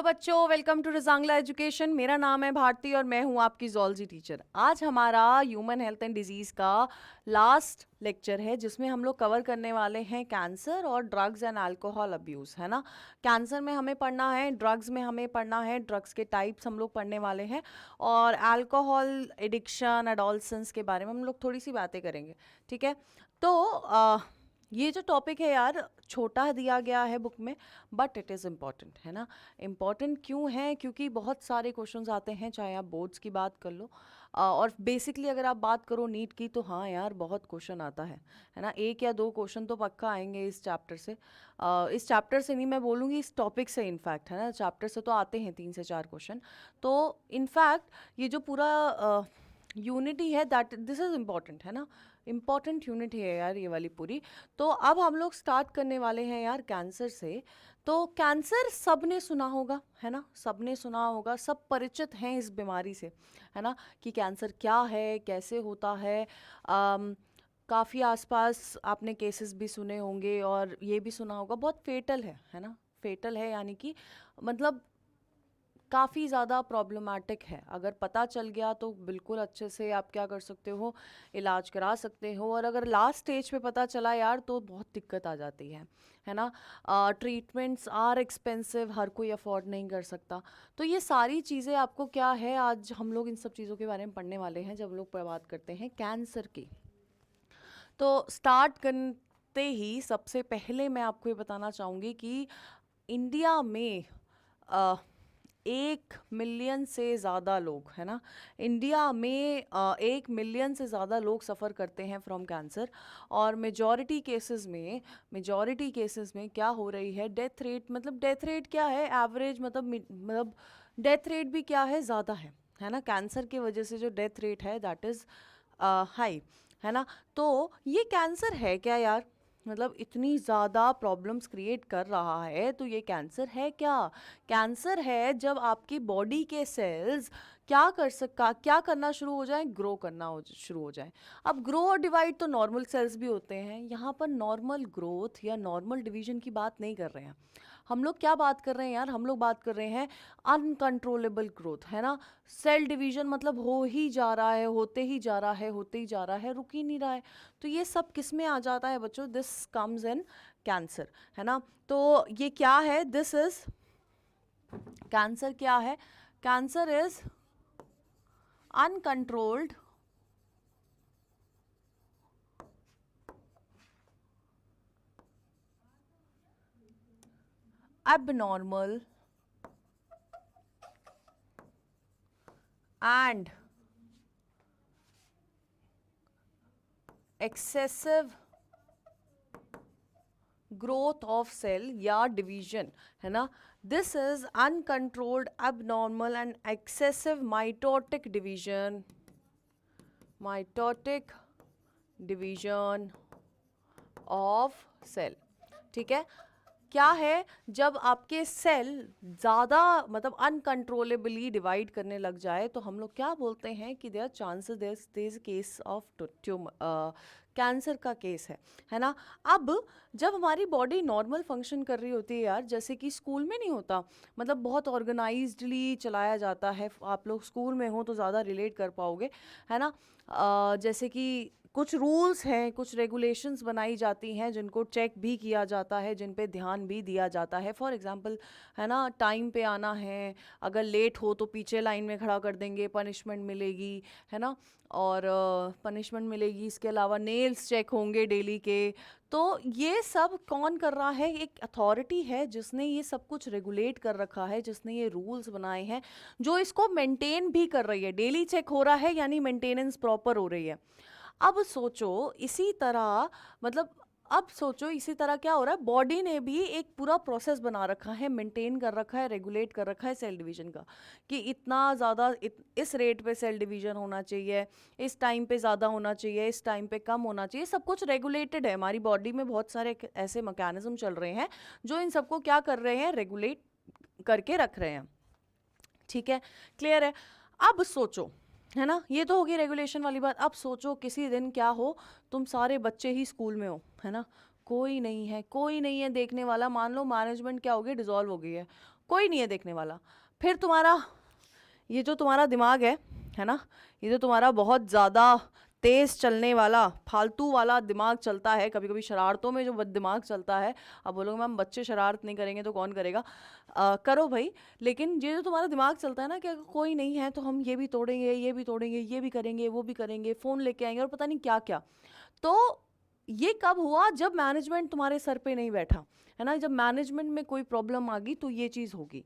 बच्चों, welcome to Rezang La education. मेरा नाम है भारती और मैं हूं आपकी जूलॉजी टीचर। आज हमारा ह्यूमन हेल्थ एंड डिजीज़ का लास्ट लेक्चर है जिसमें हम लोग कवर करने वाले हैं कैंसर और ड्रग्स एंड अल्कोहल अब्यूज़, है ना। कैंसर में हमें पढ़ना है, ड्रग्स में हमें पढ़ना है, ड्रग्स के टाइप्स हम लोग पढ़ने वाले हैं और अल्कोहल एडिक्शन एडोलसेंस के बारे में हम लोग थोड़ी सी बातें करेंगे, ठीक है। तो ये जो टॉपिक है यार, छोटा दिया गया है बुक में, बट इट इज़ इम्पॉर्टेंट, है ना। इम्पॉर्टेंट क्यों है? क्योंकि बहुत सारे क्वेश्चंस आते हैं, चाहे आप बोर्ड्स की बात कर लो और बेसिकली अगर आप बात करो नीट की, तो हाँ यार बहुत क्वेश्चन आता है ना। एक या दो क्वेश्चन तो पक्का आएंगे इस चैप्टर से। इस चैप्टर से नहीं, मैं बोलूँगी इस टॉपिक से। इनफैक्ट, है ना, चैप्टर से तो आते हैं 3 से 4 क्वेश्चन। तो इनफैक्ट ये जो पूरा यूनिटी है, दैट दिस इज़ इम्पॉर्टेंट, है ना। इम्पॉर्टेंट यूनिट है यार ये वाली पूरी। तो अब हम लोग स्टार्ट करने वाले हैं यार कैंसर से। तो कैंसर सब ने सुना होगा, है ना, सब ने सुना होगा, सब परिचित हैं इस बीमारी से, है ना, कि कैंसर क्या है, कैसे होता है। काफ़ी आसपास आपने केसेस भी सुने होंगे और ये भी सुना होगा बहुत फेटल है ना। फेटल है यानी कि मतलब काफ़ी ज़्यादा प्रॉब्लमैटिक है। अगर पता चल गया तो बिल्कुल अच्छे से आप क्या कर सकते हो, इलाज करा सकते हो। और अगर लास्ट स्टेज पे पता चला यार, तो बहुत दिक्कत आ जाती है ना। ट्रीटमेंट्स आर एक्सपेंसिव, हर कोई अफोर्ड नहीं कर सकता। तो ये सारी चीज़ें आपको क्या है, आज हम लोग इन सब चीज़ों के बारे में पढ़ने वाले हैं जब लोग बात करते हैं कैंसर की। तो स्टार्ट करते ही सबसे पहले मैं आपको ये बताना चाहूँगी कि इंडिया में 1 मिलियन से ज़्यादा लोग, है ना, इंडिया में 1 मिलियन से ज़्यादा लोग सफ़र करते हैं फ्रॉम कैंसर। और मेजॉरिटी केसेस में क्या हो रही है, डेथ रेट, मतलब डेथ रेट क्या है, एवरेज, मतलब डेथ रेट भी क्या है, ज़्यादा है ना। कैंसर की वजह से जो डेथ रेट है दैट इज़ हाई, है ना। तो ये कैंसर है क्या यार, मतलब इतनी ज़्यादा प्रॉब्लम्स क्रिएट कर रहा है, तो ये कैंसर है क्या? कैंसर है जब आपकी बॉडी के सेल्स क्या करना शुरू हो जाए, ग्रो करना शुरू हो जाए। अब ग्रो और डिवाइड तो नॉर्मल सेल्स भी होते हैं, यहाँ पर नॉर्मल ग्रोथ या नॉर्मल डिवीजन की बात नहीं कर रहे हैं। हम लोग क्या बात कर रहे हैं यार, हम लोग बात कर रहे हैं अनकंट्रोलेबल ग्रोथ, है ना। सेल डिवीजन मतलब हो ही जा रहा है, होते ही जा रहा है, होते ही जा रहा है, रुक ही नहीं रहा है। तो ये सब किस में आ जाता है बच्चों? दिस कम्स इन कैंसर, है ना। तो ये क्या है, दिस इज कैंसर। क्या है cancer? Is uncontrolled abnormal and excessive growth of cell या डिवीजन, है ना। This is uncontrolled abnormal and excessive mitotic division of cell, ठीक है। क्या है, जब आपके सेल ज़्यादा मतलब अनकंट्रोलेबली डिवाइड करने लग जाए, तो हम लोग क्या बोलते हैं कि there chances, there case of tumour, cancer का केस है ना। अब जब हमारी बॉडी नॉर्मल फंक्शन कर रही होती है यार, जैसे कि स्कूल में नहीं होता, मतलब बहुत ऑर्गेनाइज्डली चलाया जाता है। आप लोग स्कूल में हो तो ज़्यादा रिलेट कर पाओगे, है ना। जैसे कि कुछ रूल्स हैं, कुछ रेगुलेशंस बनाई जाती हैं जिनको चेक भी किया जाता है, जिन पे ध्यान भी दिया जाता है। फॉर एग्जांपल, है ना, टाइम पे आना है, अगर लेट हो तो पीछे लाइन में खड़ा कर देंगे, पनिशमेंट मिलेगी, है ना। और पनिशमेंट मिलेगी, इसके अलावा नेल्स चेक होंगे डेली के। तो ये सब कौन कर रहा है? एक अथॉरिटी है जिसने ये सब कुछ रेगुलेट कर रखा है, जिसने ये रूल्स बनाए हैं, जो इसको मेंटेन भी कर रही है। डेली चेक हो रहा है यानी मेंटेनेंस प्रॉपर हो रही है। अब सोचो इसी तरह, मतलब अब सोचो इसी तरह क्या हो रहा है, बॉडी ने भी एक पूरा प्रोसेस बना रखा है, मेंटेन कर रखा है, रेगुलेट कर रखा है सेल डिवीजन का, कि इतना ज़्यादा इस रेट पे सेल डिवीजन होना चाहिए, इस टाइम पे ज़्यादा होना चाहिए, इस टाइम पे कम होना चाहिए। सब कुछ रेगुलेटेड है। हमारी बॉडी में बहुत सारे ऐसे मैकेनिज्म चल रहे हैं जो इन सबको क्या कर रहे हैं, रेगुलेट करके रख रहे हैं, ठीक है। क्लियर है? अब सोचो, है ना, ये तो होगी रेगुलेशन वाली बात। अब सोचो किसी दिन क्या हो, तुम सारे बच्चे ही स्कूल में हो, है ना, कोई नहीं है देखने वाला। मान लो मैनेजमेंट क्या हो गई, डिसॉल्व हो गई है, कोई नहीं है देखने वाला। फिर तुम्हारा ये जो तुम्हारा दिमाग है ना, ये जो तुम्हारा बहुत ज़्यादा तेज चलने वाला फालतू वाला दिमाग चलता है, कभी कभी शरारतों में जो दिमाग चलता है, अब बोलोगे मैम बच्चे शरारत नहीं करेंगे तो कौन करेगा, करो भाई। लेकिन ये जो तुम्हारा दिमाग चलता है ना कि अगर कोई नहीं है तो हम ये भी तोड़ेंगे, ये भी तोड़ेंगे, ये भी करेंगे, वो भी करेंगे, फ़ोन लेके आएंगे और पता नहीं क्या क्या। तो ये कब हुआ? जब मैनेजमेंट तुम्हारे सर पे नहीं बैठा, है ना, जब मैनेजमेंट में कोई प्रॉब्लम आ गई तो ये चीज़ होगी।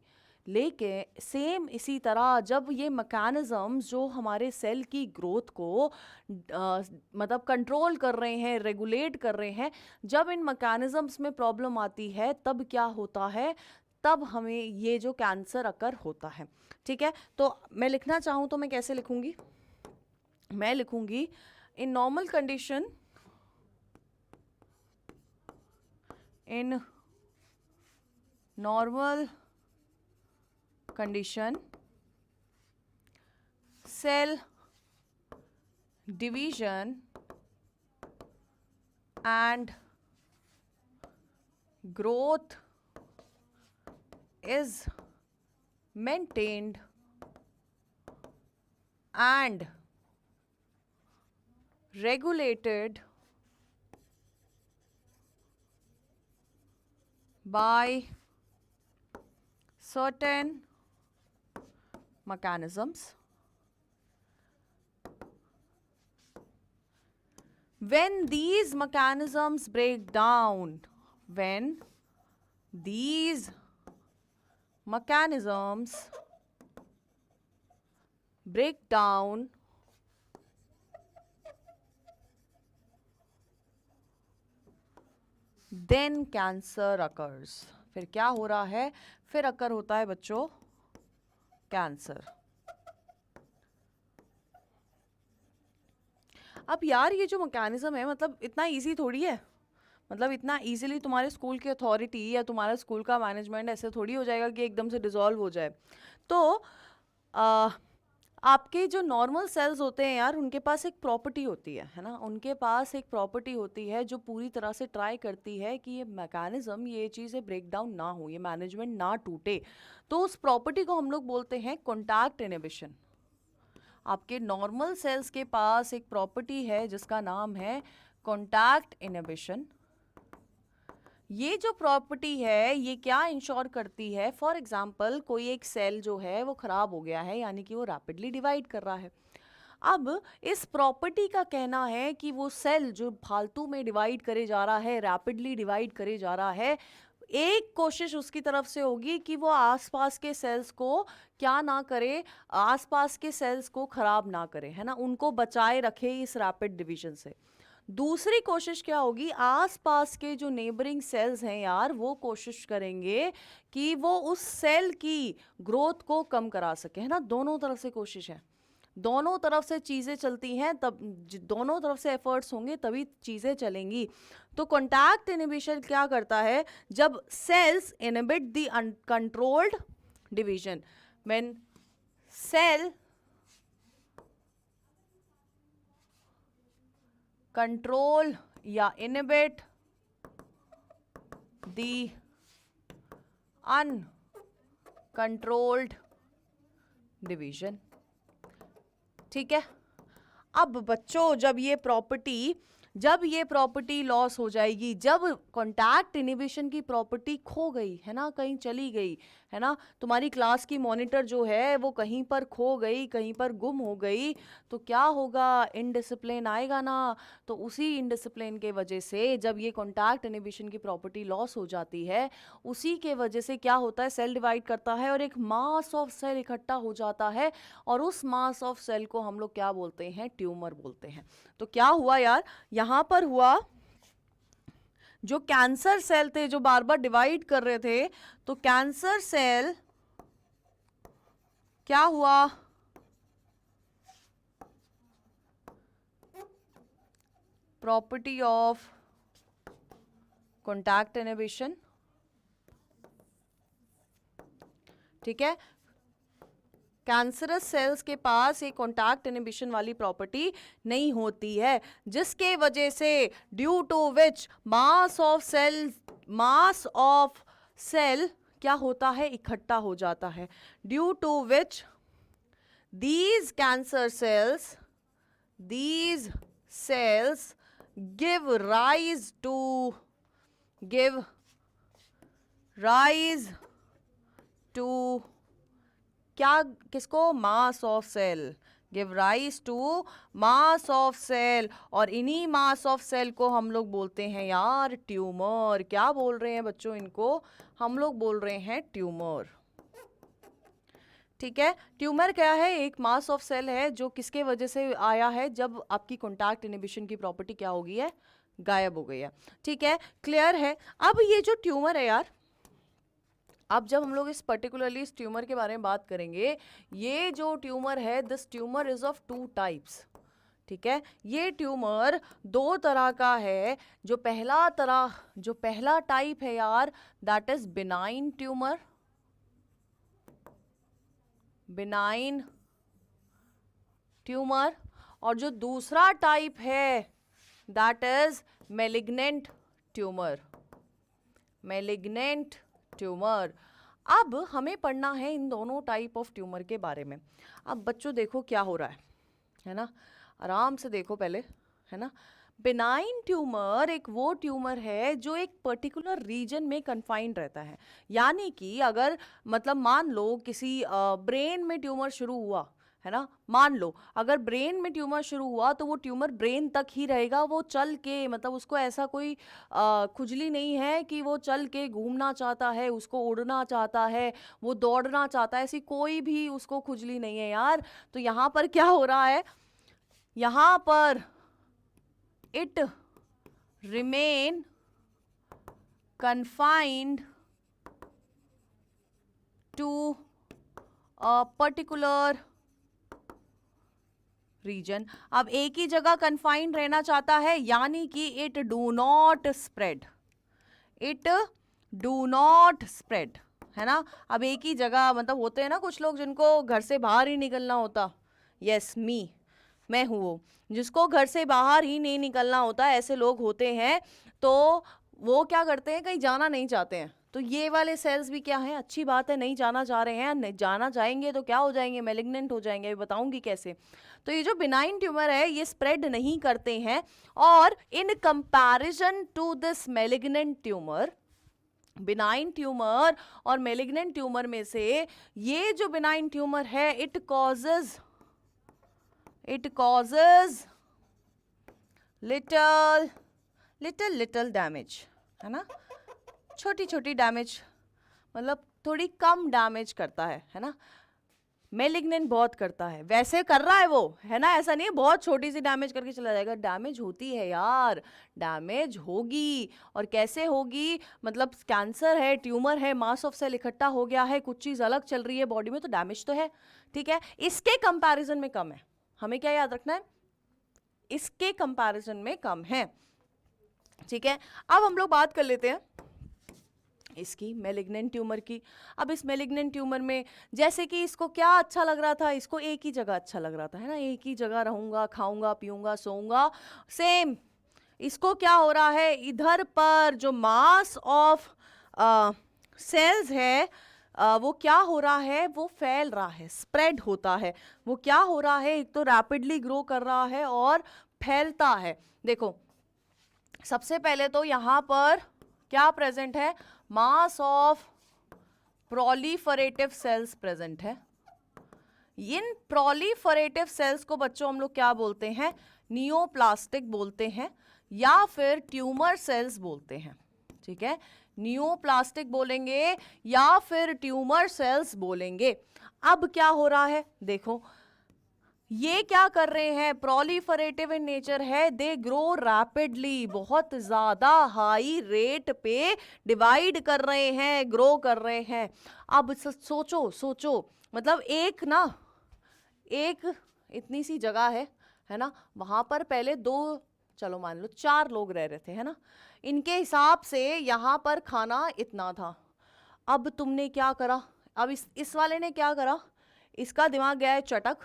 लेकिन सेम इसी तरह जब ये मैकेनिज़म्स जो हमारे सेल की ग्रोथ को मतलब कंट्रोल कर रहे हैं, रेगुलेट कर रहे हैं, जब इन मैकेनिज़म्स में प्रॉब्लम आती है तब क्या होता है, तब हमें ये जो कैंसर अकर होता है। ठीक है, तो मैं लिखना चाहूँ तो मैं कैसे लिखूँगी? मैं लिखूँगी in normal condition, in normal condition cell division and growth is maintained and regulated by certain mechanisms. When these mechanisms break down, when these mechanisms break down, then cancer occurs. फिर क्या हो रहा है? फिर अकर होता है बच्चों कैंसर। अब यार ये जो मैकेनिज्म है मतलब इतना इजी थोड़ी है, मतलब इतना इजीली तुम्हारे स्कूल की अथॉरिटी या तुम्हारा स्कूल का मैनेजमेंट ऐसे थोड़ी हो जाएगा कि एकदम से डिसॉल्व हो जाए। तो आपके जो नॉर्मल सेल्स होते हैं यार, उनके पास एक प्रॉपर्टी होती है ना, उनके पास एक प्रॉपर्टी होती है जो पूरी तरह से ट्राई करती है कि ये मैकेनिज्म, ये चीज़ें ब्रेक डाउन ना हो, ये मैनेजमेंट ना टूटे। तो उस प्रॉपर्टी को हम लोग बोलते हैं कॉन्टैक्ट इनहिबिशन। आपके नॉर्मल सेल्स के पास एक प्रॉपर्टी है जिसका नाम है कॉन्टैक्ट इनहिबिशन। ये जो प्रॉपर्टी है ये क्या इंश्योर करती है? फॉर एग्जाम्पल कोई एक सेल जो है वो ख़राब हो गया है, यानी कि वो रैपिडली डिवाइड कर रहा है। अब इस प्रॉपर्टी का कहना है कि वो सेल जो फालतू में डिवाइड करे जा रहा है, रैपिडली डिवाइड करे जा रहा है, एक कोशिश उसकी तरफ से होगी कि वो आसपास के सेल्स को क्या ना करे, आसपास के सेल्स को ख़राब ना करे, है ना, उनको बचाए रखे इस रैपिड डिवीजन से। दूसरी कोशिश क्या होगी? आसपास के जो नेबरिंग सेल्स हैं यार, वो कोशिश करेंगे कि वो उस सेल की ग्रोथ को कम करा सके, है ना। दोनों तरफ से कोशिश है, दोनों तरफ से चीज़ें चलती हैं, तब दोनों तरफ से एफर्ट्स होंगे तभी चीज़ें चलेंगी। तो कॉन्टैक्ट इनहिबिशन क्या करता है? जब cells inhibit the uncontrolled division, when cell control या इनहिबिट द अनकंट्रोल्ड डिवीजन। ठीक है, अब बच्चों जब ये प्रॉपर्टी लॉस हो जाएगी, जब कॉन्टैक्ट इनहिबिशन की प्रॉपर्टी खो गई, है ना, कहीं चली गई, है ना, तुम्हारी क्लास की मॉनिटर जो है वो कहीं पर खो गई, कहीं पर गुम हो गई, तो क्या होगा? इनडिसिप्लिन आएगा ना। तो उसी इनडिसिप्लिन के वजह से जब ये कॉन्टैक्ट इनहिबिशन की प्रॉपर्टी लॉस हो जाती है, उसी के वजह से क्या होता है? सेल डिवाइड करता है और एक मास ऑफ सेल इकट्ठा हो जाता है, और उस मास ऑफ सेल को हम लोग क्या बोलते हैं? ट्यूमर बोलते हैं। तो क्या हुआ यार, यहां पर हुआ जो कैंसर सेल थे जो बार बार डिवाइड कर रहे थे, तो कैंसर सेल क्या हुआ? Property of contact inhibition. ठीक है, कैंसरस सेल्स के पास एक कॉन्टैक्ट इनहिबिशन वाली प्रॉपर्टी नहीं होती है, जिसके वजह से due to which mass of cell क्या होता है, इकट्ठा हो जाता है, due to which these cancer cells give rise to क्या, किसको, mass of cell, give rise to mass of cell, और इन्हीं मास ऑफ सेल को हम लोग बोलते हैं यार ट्यूमर। क्या बोल रहे हैं बच्चों, इनको हम लोग बोल रहे हैं ट्यूमर। ठीक है, ट्यूमर क्या है, एक मास ऑफ सेल है जो किसके वजह से आया है, जब आपकी कॉन्टैक्ट इनहिबिशन की प्रॉपर्टी क्या हो गई है, गायब हो गई है। ठीक है, क्लियर है। अब ये जो ट्यूमर है यार, अब जब हम लोग इस पर्टिकुलरली इस ट्यूमर के बारे में बात करेंगे, ये जो ट्यूमर है, this tumour is of 2 types. ठीक है, ये ट्यूमर 2 तरह का है। जो पहला टाइप है यार, that is benign tumour, benign tumour, और जो दूसरा टाइप है that is malignant tumour, malignant tumour. अब हमें पढ़ना है इन दोनों टाइप ऑफ ट्यूमर के बारे में। अब बच्चों देखो क्या हो रहा है ना, आराम से देखो पहले, है ना। बिनाइन ट्यूमर एक वो ट्यूमर है जो एक पर्टिकुलर रीजन में कन्फाइंड रहता है। यानी कि अगर मतलब मान लो किसी ब्रेन में ट्यूमर शुरू हुआ, है ना, मान लो अगर ब्रेन में ट्यूमर शुरू हुआ तो वो ट्यूमर ब्रेन तक ही रहेगा, वो चल के, मतलब उसको ऐसा कोई खुजली नहीं है कि वो चल के घूमना चाहता है, उसको उड़ना चाहता है, वो दौड़ना चाहता है, ऐसी कोई भी उसको खुजली नहीं है यार। तो यहाँ पर क्या हो रहा है, यहाँ पर it remain confined to a particular region। अब एक ही जगह confined रहना चाहता है, यानी कि it do not spread, है ना। अब एक ही जगह, मतलब होते हैं ना कुछ लोग जिनको घर से बाहर ही निकलना होता, यस मैं हूँ वो, जिसको घर से बाहर ही नहीं निकलना होता, ऐसे लोग होते हैं। तो वो क्या करते हैं, कहीं जाना नहीं चाहते हैं। तो ये वाले सेल्स भी क्या हैं, अच्छी बात है, नहीं जाना चाह रहे हैं, नहीं जाना चाहेंगे तो क्या हो जाएंगे, मैलिग्नेंट हो जाएंगे। अभी बताऊंगी कैसे। तो ये जो बिनाइन ट्यूमर है ये स्प्रेड नहीं करते हैं, और in comparison to this malignant tumour, benign tumour और मैलिग्नेंट ट्यूमर में से ये जो बिनाइन ट्यूमर है, इट कॉजेज लिटिल डैमेज, है ना, छोटी डैमेज, मतलब थोड़ी कम डैमेज करता है ना। मैलिग्नेंट बहुत करता है, वैसे कर रहा है वो, है ना, ऐसा नहीं है बहुत छोटी सी डैमेज करके चला जाएगा। डैमेज होती है यार, डैमेज होगी, और कैसे होगी, मतलब कैंसर है, ट्यूमर है, मास ऑफ सेल इकट्ठा हो गया है, कुछ चीज़ अलग चल रही है बॉडी में, तो डैमेज तो है। ठीक है, इसके कंपैरिजन में कम है, हमें क्या याद रखना है, इसके कंपैरिजन में कम है। ठीक है, अब हम लोग बात कर लेते हैं इसकी मैलिग्नेंट ट्यूमर की। अब इस मैलिग्नेंट ट्यूमर में जैसे कि इसको क्या अच्छा लग रहा था, इसको एक ही जगह अच्छा लग रहा था, है ना, एक ही जगह रहूंगा, खाऊंगा, पीऊंगा, सोऊंगा। सेम इसको क्या हो रहा है, इधर पर जो मास ऑफ सेल्स है वो क्या हो रहा है, वो फैल रहा है, स्प्रेड होता है। वो क्या हो रहा है, एक तो रैपिडली ग्रो कर रहा है और फैलता है। देखो सबसे पहले तो यहाँ पर क्या प्रेजेंट है, mass of proliferative cells present है। इन प्रोलिफरेटिव सेल्स को बच्चों हम लोग क्या बोलते हैं, नियोप्लास्टिक बोलते हैं, या फिर ट्यूमर सेल्स बोलते हैं। ठीक है, नियोप्लास्टिक बोलेंगे या फिर ट्यूमर सेल्स बोलेंगे। अब क्या हो रहा है, देखो ये क्या कर रहे हैं, प्रोलिफरेटिव इन नेचर है, दे ग्रो रैपिडली, बहुत ज्यादा हाई रेट पे डिवाइड कर रहे हैं, ग्रो कर रहे हैं। अब सोचो मतलब एक इतनी सी जगह है ना, वहां पर पहले 2, चलो मान लो 4 लोग रह रहे थे, है ना, इनके हिसाब से यहाँ पर खाना इतना था। अब तुमने क्या करा, अब इस वाले ने क्या करा, इसका दिमाग गया है चटक।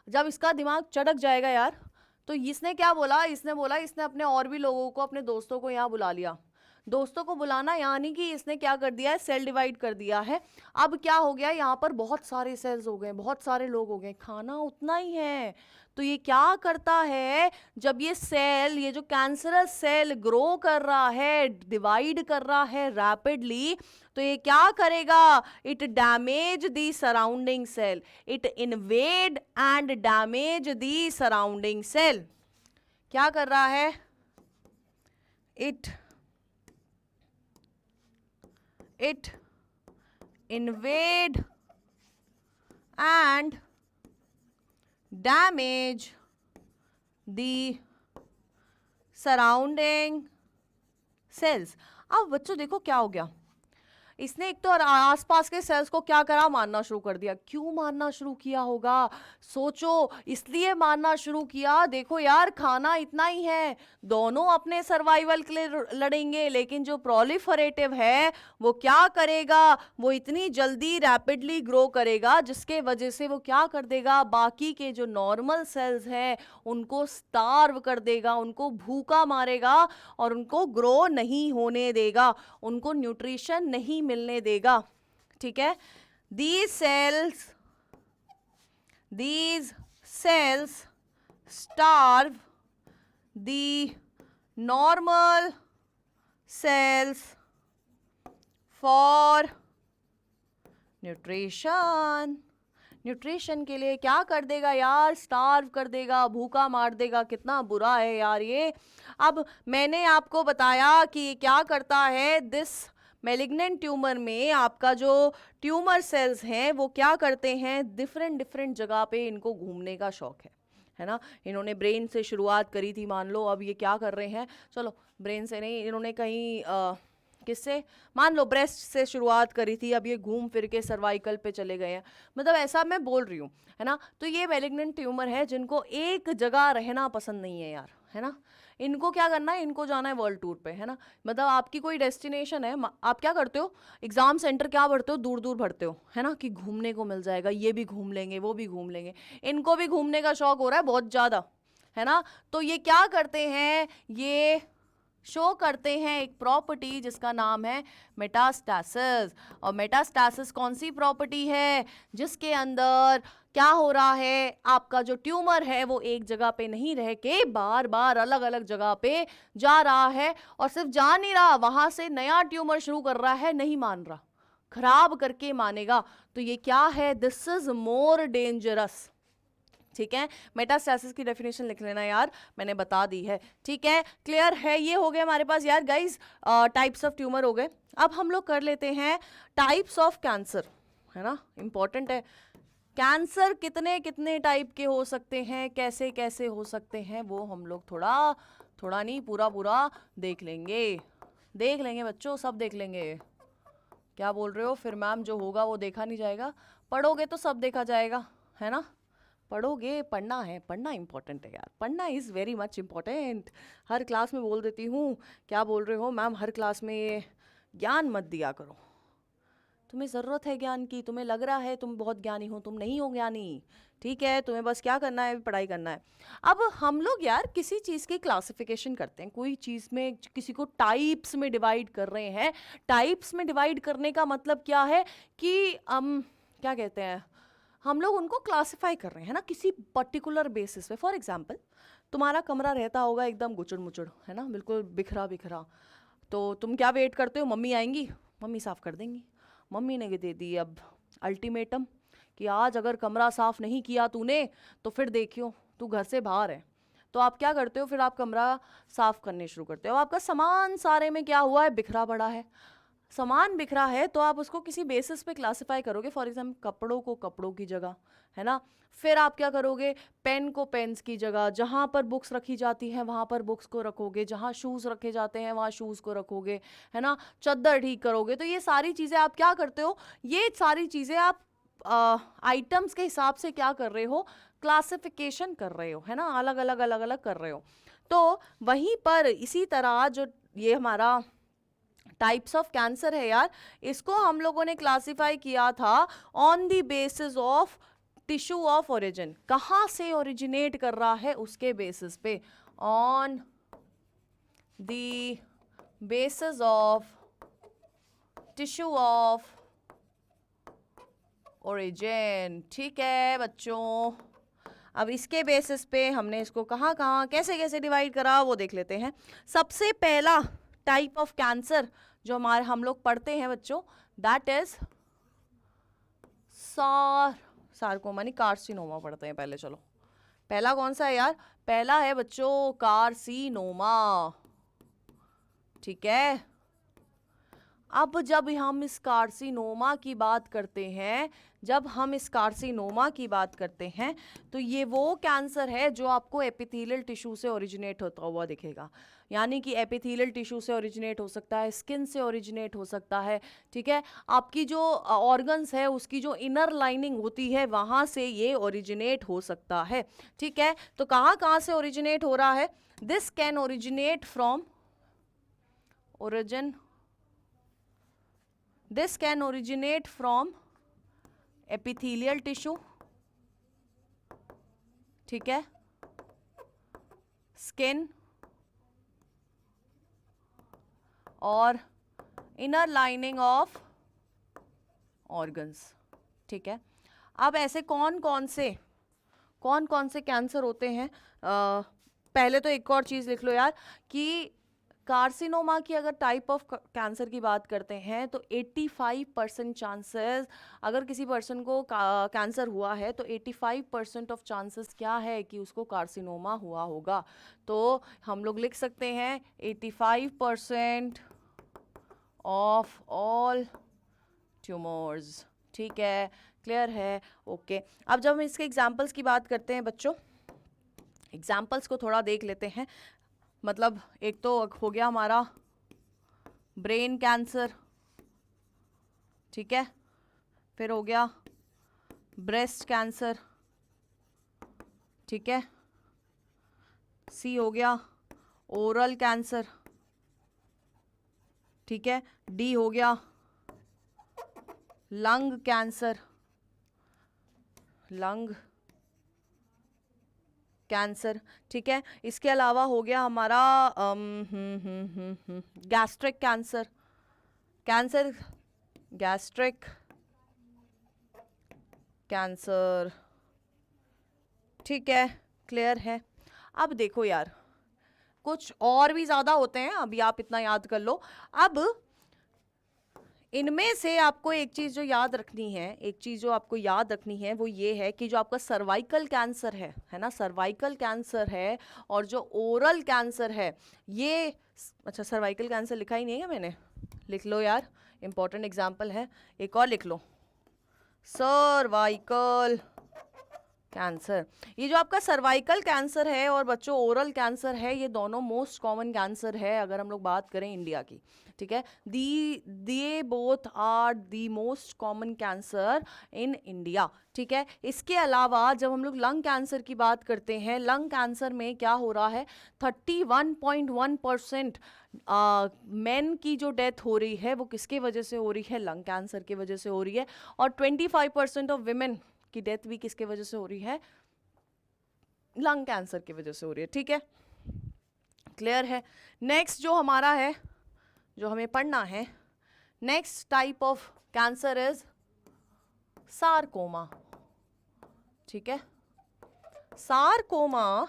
जब इसका दिमाग चटक जाएगा यार, तो इसने क्या बोला, इसने अपने और भी लोगों को, अपने दोस्तों को यहाँ बुला लिया, दोस्तों को बुलाना यानी कि इसने क्या कर दिया है, सेल डिवाइड कर दिया है। अब क्या हो गया, यहाँ पर बहुत सारे सेल्स हो गए, बहुत सारे लोग हो गए, खाना उतना ही है। तो ये क्या करता है, जब ये सेल, ये जो कैंसरस सेल ग्रो कर रहा है, डिवाइड कर रहा है रैपिडली, तो ये क्या करेगा, it damage the surrounding cell, it invade and damage the surrounding cell. क्या कर रहा है, it invade and damage the surrounding cells। अब बच्चों देखो क्या हो गया, इसने एक तो आसपास के सेल्स को क्या करा, मारना शुरू कर दिया। क्यों मारना शुरू किया होगा, सोचो। इसलिए मारना शुरू किया, देखो यार खाना इतना ही है, दोनों अपने सर्वाइवल के लिए लड़ेंगे, लेकिन जो प्रोलिफरेटिव है वो क्या करेगा, वो इतनी जल्दी रैपिडली ग्रो करेगा जिसके वजह से वो क्या कर देगा, बाकी के जो नॉर्मल सेल्स हैं उनको स्टार्व कर देगा, उनको भूखा मारेगा और उनको ग्रो नहीं होने देगा, उनको न्यूट्रिशन नहीं मिलने देगा। ठीक है, these cells starve the normal cells for nutrition। Nutrition के लिए क्या कर देगा यार, स्टार्व कर देगा, भूखा मार देगा। कितना बुरा है यार ये। अब मैंने आपको बताया कि क्या करता है, दिस मैलिग्नेंट ट्यूमर में आपका जो ट्यूमर सेल्स हैं वो क्या करते हैं, डिफरेंट जगह पे इनको घूमने का शौक है ना। इन्होंने ब्रेन से शुरुआत करी थी मान लो, अब ये क्या कर रहे हैं, चलो ब्रेन से नहीं, इन्होंने कहीं किससे, मान लो ब्रेस्ट से शुरुआत करी थी, अब ये घूम फिर के सर्वाइकल पे चले गए हैं, मतलब ऐसा मैं बोल रही हूँ, है ना। तो ये मैलिग्नेंट ट्यूमर है जिनको एक जगह रहना पसंद नहीं है यार, है ना। इनको क्या करना है, इनको जाना है वर्ल्ड टूर पे, है ना। मतलब आपकी कोई डेस्टिनेशन है, आप क्या करते हो, एग्जाम सेंटर क्या भरते हो, दूर दूर भरते हो, है ना, कि घूमने को मिल जाएगा, ये भी घूम लेंगे वो भी घूम लेंगे। इनको भी घूमने का शौक हो रहा है बहुत ज़्यादा, है ना। तो ये क्या करते हैं, ये शो करते हैं एक प्रॉपर्टी जिसका नाम है मेटास्टैसिस। और मेटास्टैसिस कौन सी प्रॉपर्टी है, जिसके अंदर क्या हो रहा है, आपका जो ट्यूमर है वो एक जगह पे नहीं रह के बार बार अलग अलग जगह पे जा रहा है, और सिर्फ जा नहीं रहा, वहां से नया ट्यूमर शुरू कर रहा है, नहीं मान रहा, खराब करके मानेगा। तो ये क्या है, दिस इज मोर डेंजरस। ठीक है, मेटास्टैसिस की डेफिनेशन लिख लेना यार, मैंने बता दी है। ठीक है, क्लियर है। ये हो गए हमारे पास यार गाइस टाइप्स ऑफ ट्यूमर हो गए। अब हम लोग कर लेते हैं टाइप्स ऑफ कैंसर, है ना, इंपॉर्टेंट है। कैंसर कितने कितने टाइप के हो सकते हैं, कैसे कैसे हो सकते हैं, वो हम लोग थोड़ा थोड़ा नहीं पूरा देख लेंगे बच्चों, सब देख लेंगे। क्या बोल रहे हो, फिर मैम जो होगा वो देखा नहीं जाएगा, पढ़ोगे तो सब देखा जाएगा, है ना। पढ़ोगे, पढ़ना है, पढ़ना इंपॉर्टेंट है यार, पढ़ना is very much important. Her class में बोल देती हूँ, क्या बोल रहे हो मैम, हर क्लास में ये ज्ञान मत दिया करो, तुम्हें ज़रूरत है ज्ञान की, तुम्हें लग रहा है तुम बहुत ज्ञानी हो, तुम नहीं हो ज्ञानी। ठीक है, तुम्हें बस क्या करना है, पढ़ाई करना है। अब हम लोग यार किसी चीज़ की क्लासिफिकेशन करते हैं, कोई चीज़ में किसी को टाइप्स में डिवाइड कर रहे हैं। टाइप्स में डिवाइड करने का मतलब क्या है कि क्या कहते हैं, हम लोग उनको क्लासिफाई कर रहे हैं ना किसी पर्टिकुलर बेसिस पे। फॉर एग्जाम्पल, तुम्हारा कमरा रहता होगा एकदम गुचड़ मुचड़, है ना, बिल्कुल बिखरा बिखरा, तो तुम क्या वेट करते हो, मम्मी आएंगी, मम्मी साफ़ कर देंगी। मम्मी ने दे दी अब अल्टीमेटम कि आज अगर कमरा साफ़ नहीं किया तूने तो फिर देखियो तू घर से बाहर है। तो आप क्या करते हो, फिर आप कमरा साफ़ करने शुरू करते हो। आपका सामान सारे में क्या हुआ है, बिखरा पड़ा है। सामान बिखरा है तो आप उसको किसी बेसिस पे क्लासिफाई करोगे, फॉर एग्जाम्पल कपड़ों को कपड़ों की जगह, है ना। फिर आप क्या करोगे, पेन को पेन्स की जगह, जहाँ पर बुक्स रखी जाती हैं वहाँ पर बुक्स को रखोगे, जहाँ शूज़ रखे जाते हैं वहाँ शूज़ को रखोगे, है ना। चद्दर ठीक करोगे। तो ये सारी चीज़ें आप क्या करते हो, ये सारी चीज़ें आप आइटम्स के हिसाब से क्या कर रहे हो, क्लासिफिकेशन कर रहे हो, है ना, अलग अलग कर रहे हो। तो वहीं पर इसी तरह जो ये हमारा टाइप्स ऑफ कैंसर है यार, इसको हम लोगों ने क्लासिफाई किया था on the basis of tissue of origin, कहाँ से ओरिजिनेट कर रहा है उसके बेसिस पे, on the basis of tissue of origin। ठीक है बच्चों, अब इसके बेसिस पे हमने इसको कहाँ कहाँ कैसे कैसे डिवाइड करा वो देख लेते हैं। सबसे पहला टाइप ऑफ कैंसर जो हमारे हम लोग पढ़ते हैं बच्चों, दैट इज सार्कोमा नहीं, कार्सिनोमा पढ़ते हैं पहले। चलो पहला कौन सा है यार? पहला है बच्चों कार्सिनोमा। ठीक है, अब जब हम इस कार्सिनोमा की बात करते हैं, जब हम इस कार्सिनोमा की बात करते हैं तो ये वो कैंसर है जो आपको एपिथेलियल टिश्यू से ओरिजिनेट होता हुआ दिखेगा। यानी कि एपिथेलियल टिश्यू से ओरिजिनेट हो सकता है, स्किन से ओरिजिनेट हो सकता है। ठीक है, आपकी जो ऑर्गन्स है उसकी जो इनर लाइनिंग होती है वहाँ से ये ओरिजिनेट हो सकता है। ठीक है, तो कहाँ कहाँ से ओरिजिनेट हो रहा है? This can originate from This can originate from epithelial tissue, ठीक है, skin और inner lining of organs। ठीक है, अब ऐसे कौन कौन से कैंसर होते हैं? पहले तो एक और चीज़ लिख लो यार कि कार्सिनोमा की अगर टाइप ऑफ कैंसर की बात करते हैं तो 85% चांसेस, अगर किसी पर्सन को कैंसर हुआ है तो 85% ऑफ चांसेस क्या है कि उसको कार्सिनोमा हुआ होगा। तो हम लोग लिख सकते हैं 85% ऑफ ऑल ट्यूमर्स। ठीक है, क्लियर है? ओके, अब जब हम इसके एग्जाम्पल्स की बात करते हैं बच्चों, एग्जाम्पल्स को थोड़ा देख लेते हैं। मतलब एक तो हो गया हमारा ब्रेन कैंसर, ठीक है, फिर हो गया ब्रेस्ट कैंसर, ठीक है, सी हो गया ओरल कैंसर, ठीक है, डी हो गया लंग कैंसर, लंग कैंसर, ठीक है। इसके अलावा हो गया हमारा गैस्ट्रिक कैंसर, गैस्ट्रिक कैंसर, ठीक है, क्लियर है। अब देखो यार, कुछ और भी ज़्यादा होते हैं, अभी आप इतना याद कर लो। अब इनमें से आपको एक चीज़ जो याद रखनी है, एक चीज़ जो आपको याद रखनी है वो ये है कि जो आपका सर्वाइकल कैंसर है ना, सर्वाइकल कैंसर है और जो ओरल कैंसर है ये, अच्छा सर्वाइकल कैंसर लिखा ही नहीं है मैंने, लिख लो यार, इंपॉर्टेंट एग्जाम्पल है, एक और लिख लो, सर्वाइकल कैंसर। ये जो आपका सर्वाइकल कैंसर है और बच्चों ओरल कैंसर है, ये दोनों मोस्ट कॉमन कैंसर है अगर हम लोग बात करें इंडिया की। ठीक है, they both are the most common cancer in India. ठीक है, इसके अलावा जब हम लोग लंग कैंसर की बात करते हैं, लंग कैंसर में क्या हो रहा है, 31.1% मेन की जो डेथ हो रही है वो किसके वजह से हो रही है, लंग कैंसर की वजह से हो रही है। और 25% ऑफ विमेन की डेथ भी किसके वजह से हो रही है, लंग कैंसर की वजह से हो रही है। ठीक है, क्लियर है। नेक्स्ट जो हमारा है, जो हमें पढ़ना है, next type of cancer is sarcoma. ठीक है, सार्कोमा,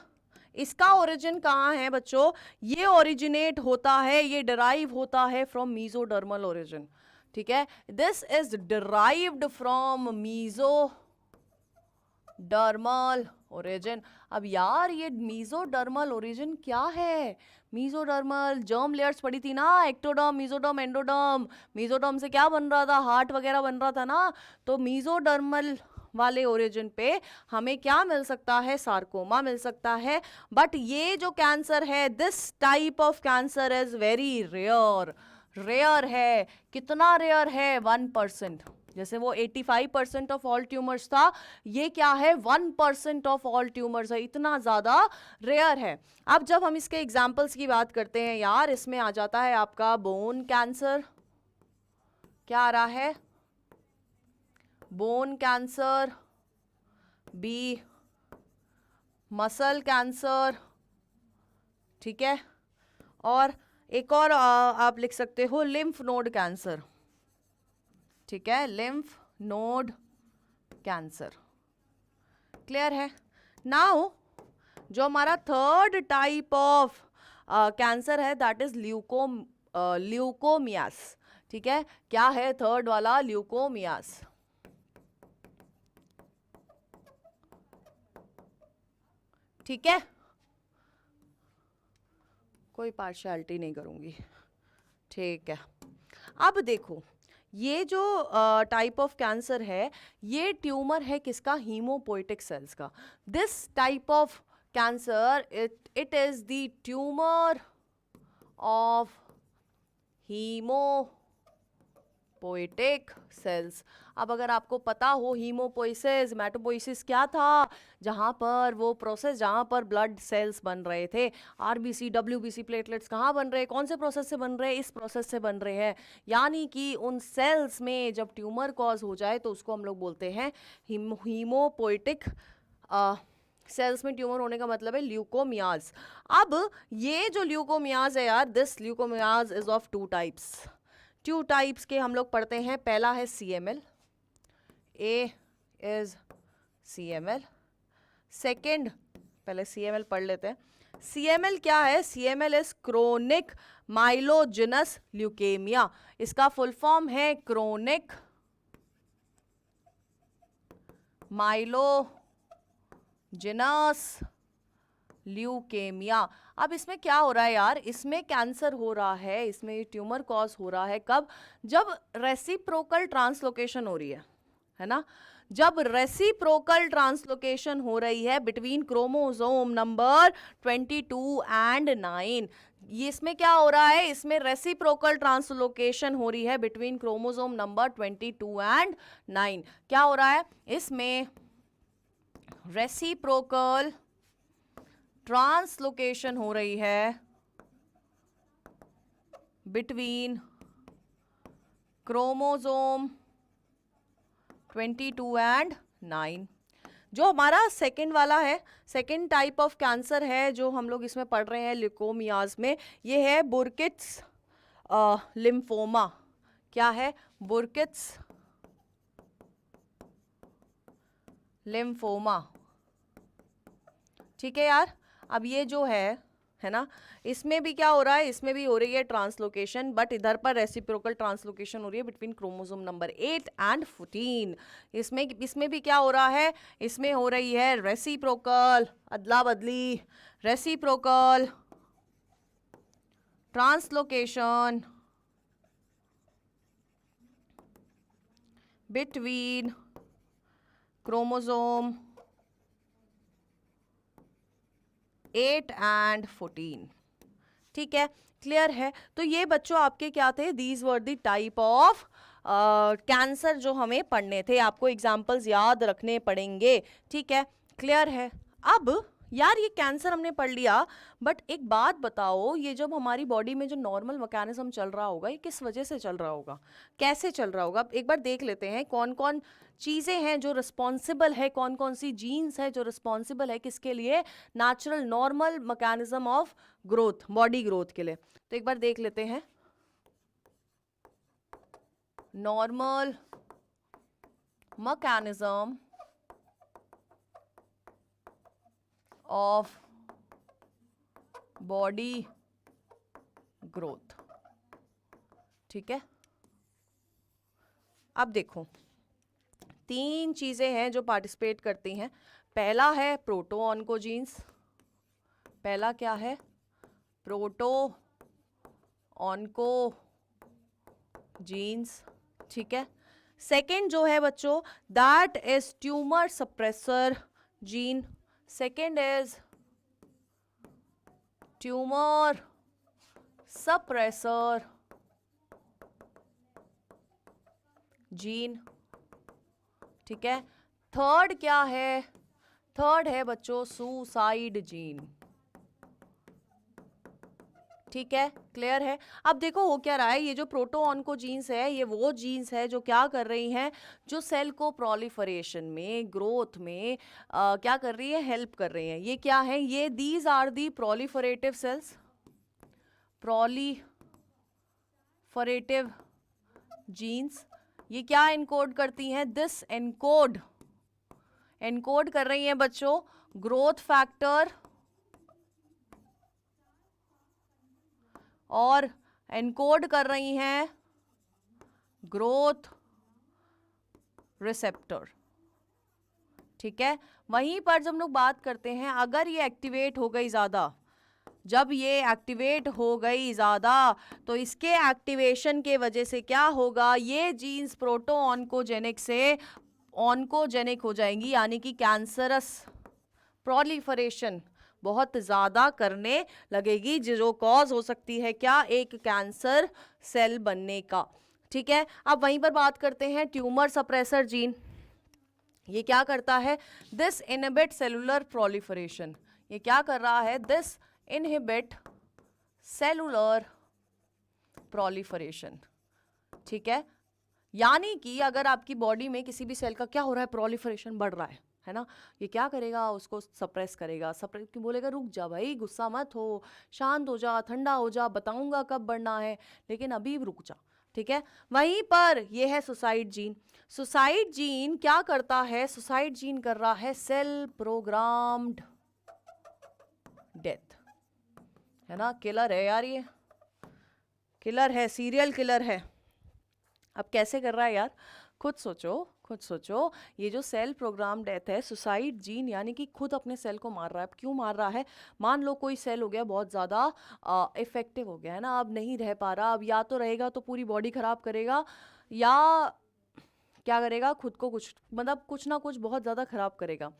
इसका ओरिजिन कहाँ है बच्चों, ये ओरिजिनेट होता है, ये डिराइव होता है फ्रॉम मीजोडर्मल ओरिजिन। ठीक है, this is derived from mesodermal origin. अब यार ये मीजोडर्मल ओरिजिन क्या है, मीजोडर्मल जर्म लेयर्स पड़ी थी ना, एक्टोडर्म, मीजोडर्म, एंडोडर्म। मीजोडर्म से क्या बन रहा था, हार्ट वगैरह बन रहा था ना। तो मीजोडर्मल वाले ओरिजिन पे हमें क्या मिल सकता है, सार्कोमा मिल सकता है। बट ये जो कैंसर है, this type of cancer is very rare, rare है। कितना रेयर है, 1%। जैसे वो 85% ऑफ ऑल ट्यूमर्स था, ये क्या है, 1% ऑफ ऑल ट्यूमर्स है, इतना ज्यादा रेयर है। अब जब हम इसके एग्जाम्पल्स की बात करते हैं यार, इसमें आ जाता है आपका बोन कैंसर, क्या आ रहा है, bone cancer, B muscle cancer, ठीक है, और एक और आप लिख सकते हो लिम्फ नोड कैंसर, ठीक है, लिम्फ नोड कैंसर। क्लियर है? नाउ जो हमारा थर्ड टाइप ऑफ कैंसर है दैट इज ल्यूकोमियास। ठीक है, क्या है थर्ड वाला? ल्यूकोमियास। ठीक है, कोई पार्शियलिटी नहीं करूंगी। ठीक है, अब देखो ये जो टाइप ऑफ कैंसर है ये ट्यूमर है किसका? हीमोपोइटिक सेल्स का। This type of cancer it is the tumour of haemopoietic cells. अब अगर आपको पता हो हीमोपोइसिस मेटापोइसिस क्या था, जहाँ पर वो प्रोसेस जहाँ पर ब्लड सेल्स बन रहे थे, आरबीसी डब्ल्यूबीसी प्लेटलेट्स कहाँ बन रहे हैं? कौन से प्रोसेस से बन रहे हैं? इस प्रोसेस से बन रहे हैं। यानी कि उन सेल्स में जब ट्यूमर कॉज हो जाए तो उसको हम लोग बोलते हैं हीमोपोइटिक सेल्स में ट्यूमर होने का मतलब है ल्यूकोमियाज। अब ये जो ल्यूकोमियाज है यार, this leukaemias is of two types. Two types के हम लोग पढ़ते हैं। पहला है CML, A is CML। Second, पहले CML पढ़ लेते हैं। CML क्या है? CML is chronic myelogenous leukaemia. इसका फुल फॉर्म है क्रोनिक माइलोजिनस ल्यूकेमिया। अब इसमें क्या हो रहा है यार? इसमें कैंसर हो रहा है, इसमें ट्यूमर कॉज हो रहा है कब? जब रेसिप्रोकल ट्रांसलोकेशन हो रही है ना? जब रेसिप्रोकल ट्रांसलोकेशन हो रही है बिटवीन क्रोमोसोम नंबर 22 एंड 9। ये इसमें क्या हो रहा है? इसमें रेसिप्रोकल ट्रांसलोकेशन हो रही है बिटवीन क्रोमोसोम नंबर 22 एंड 9। क्या हो रहा है इसमें? रेसिप्रोकल ट्रांसलोकेशन हो रही है बिटवीन क्रोमोसोम 22 एंड 9। जो हमारा सेकंड वाला है, सेकंड टाइप ऑफ कैंसर है जो हम लोग इसमें पढ़ रहे हैं ल्यूकोमियाज में, ये है बुर्किट्स लिम्फोमा। क्या है? बुर्किट्स लिम्फोमा। ठीक है यार, अब ये जो है ना, इसमें भी क्या हो रहा है? इसमें भी हो रही है ट्रांसलोकेशन, बट इधर पर रेसिप्रोकल ट्रांसलोकेशन हो रही है बिटवीन क्रोमोसोम नंबर 8 एंड 14। इसमें भी क्या हो रहा है? इसमें हो रही है रेसिप्रोकल अदला बदली, reciprocal translocation between chromosome 8 and 14। ठीक है, क्लियर है? तो ये बच्चों आपके क्या थे? These were the type of cancer जो हमें पढ़ने थे। आपको एग्जाम्पल्स याद रखने पड़ेंगे। ठीक है, क्लियर है? अब यार ये कैंसर हमने पढ़ लिया, बट एक बात बताओ, ये जब हमारी बॉडी में जो नॉर्मल मैकेनिज्म चल रहा होगा, ये किस वजह से चल रहा होगा? कैसे चल रहा होगा? एक बार देख लेते हैं कौन कौन चीज़ें हैं जो रिस्पॉन्सिबल है, कौन कौन सी जीन्स है जो रिस्पॉन्सिबल है किसके लिए? Natural normal mechanism of growth, body growth के लिए। तो एक बार देख लेते हैं। Normal mechanism of body growth. ठीक है, अब देखो 3 चीजें हैं जो पार्टिसिपेट करती हैं। पहला है प्रोटो ऑन्कोजीन्स। पहला क्या है? Proto oncogenes. ठीक है, सेकेंड जो है बच्चों that is tumour suppressor gene. Second is tumour suppressor gene. ठीक है, थर्ड क्या है? थर्ड है बच्चों सुसाइड जीन। ठीक है, क्लियर है? अब देखो हो क्या रहा है, ये जो प्रोटो ऑन्कोजीन्स है ये वो जीन्स है जो क्या कर रही हैं? जो सेल को प्रोलिफरेशन में, ग्रोथ में क्या कर रही है? हेल्प कर रही हैं। ये क्या है? ये these are the proliferative cells. proliferative genes, ये क्या इनकोड करती हैं? दिस एनकोड कर रही हैं बच्चों ग्रोथ फैक्टर और एनकोड कर रही हैं ग्रोथ रिसेप्टर। ठीक है, वहीं पर जब हम लोग बात करते हैं, अगर ये एक्टिवेट हो गई ज़्यादा, जब ये एक्टिवेट हो गई ज़्यादा तो इसके एक्टिवेशन के वजह से क्या होगा? ये जीन्स प्रोटो ऑन्कोजेनिक से ऑन्कोजेनिक हो जाएंगी, यानी कि कैंसरस प्रोलिफरेशन बहुत ज़्यादा करने लगेगी, जो कॉज हो सकती है क्या? एक कैंसर सेल बनने का। ठीक है, अब वहीं पर बात करते हैं ट्यूमर सप्रेसर जीन। ये क्या करता है? This inhibit cellular proliferation. ये क्या कर रहा है? This inhibit cellular proliferation. ठीक है, यानी कि अगर आपकी बॉडी में किसी भी सेल का क्या हो रहा है? प्रोलिफरेशन बढ़ रहा है ना, ये क्या करेगा? उसको सप्रेस करेगा। सप्रेस क्यों? बोलेगा रुक जा भाई, गुस्सा मत हो, शांत हो जा, ठंडा हो जा, बताऊंगा कब बढ़ना है, लेकिन अभी रुक जा। ठीक है, वहीं पर ये है सुसाइड जीन। सुसाइड जीन क्या करता है? सुसाइड जीन कर रहा है सेल प्रोग्राम्ड डेथ, है ना। किलर है यार, ये किलर है, सीरियल किलर है। अब कैसे कर रहा है यार? खुद सोचो, ये जो सेल प्रोग्राम डेथ है, सुसाइड जीन यानी कि खुद अपने सेल को मार रहा है। अब क्यों मार रहा है? मान लो कोई सेल हो गया बहुत ज़्यादा इफेक्टिव हो गया है ना, अब नहीं रह पा रहा, अब या तो रहेगा तो पूरी बॉडी खराब करेगा, या क्या करेगा? खुद को कुछ ना कुछ बहुत ज़्यादा खराब करेगा।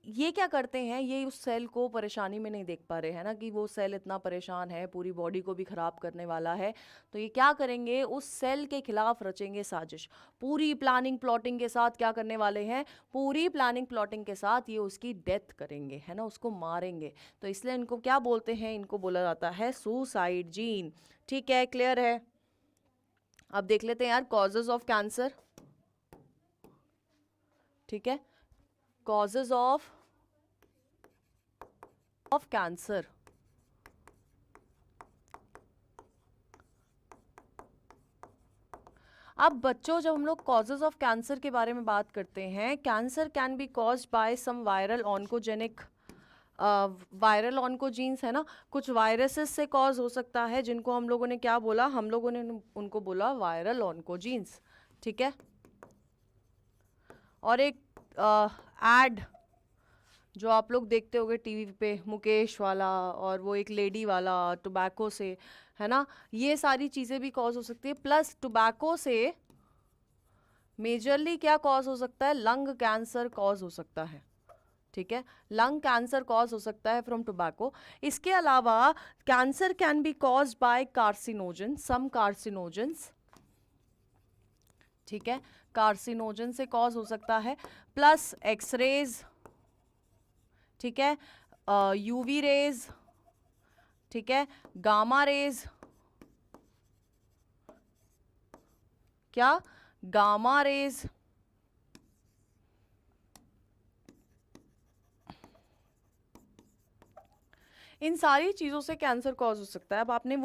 ये क्या करते हैं? ये उस सेल को परेशानी में नहीं देख पा रहे हैं ना, कि वो सेल इतना परेशान है, पूरी बॉडी को भी खराब करने वाला है, तो ये क्या करेंगे? उस सेल के खिलाफ रचेंगे साजिश। पूरी प्लानिंग प्लॉटिंग के साथ क्या करने वाले हैं? पूरी प्लानिंग प्लॉटिंग के साथ ये उसकी डेथ करेंगे, है ना, उसको मारेंगे। तो इसलिए इनको क्या बोलते हैं? इनको बोला जाता है सुसाइड जीन। ठीक है, क्लियर है? अब देख लेते हैं यार कॉजेज ऑफ कैंसर। ठीक है, कॉजेज ऑफ कैंसर। अब बच्चों, जब हम लोग कॉजेज ऑफ कैंसर के बारे में बात करते हैं, cancer can be caused by some viral oncogenic viral oncogenes, है ना, कुछ वायरसेस से कॉज हो सकता है, जिनको हम लोगों ने क्या बोला? हम लोगों ने उनको बोला वायरल ऑन्कोजीन्स। ठीक है, और एक एड जो आप लोग देखते होंगे टीवी पे, मुकेश वाला, और वो एक लेडी वाला टोबैको से, है ना, ये सारी चीज़ें भी कॉज हो सकती है। प्लस टोबैको से मेजरली क्या कॉज हो सकता है? लंग कैंसर कॉज हो सकता है। ठीक है, लंग कैंसर कॉज हो सकता है फ्रॉम टोबैको। इसके अलावा cancer can be caused by carcinogen, some carcinogens. ठीक है, कार्सिनोजन से कॉज हो सकता है। प्लस एक्सरेज, ठीक है, यूवी रेज, ठीक है, गामा रेज, क्या? गामा रेज, इन सारी चीज़ों से कैंसर कॉज हो सकता है। अब आपने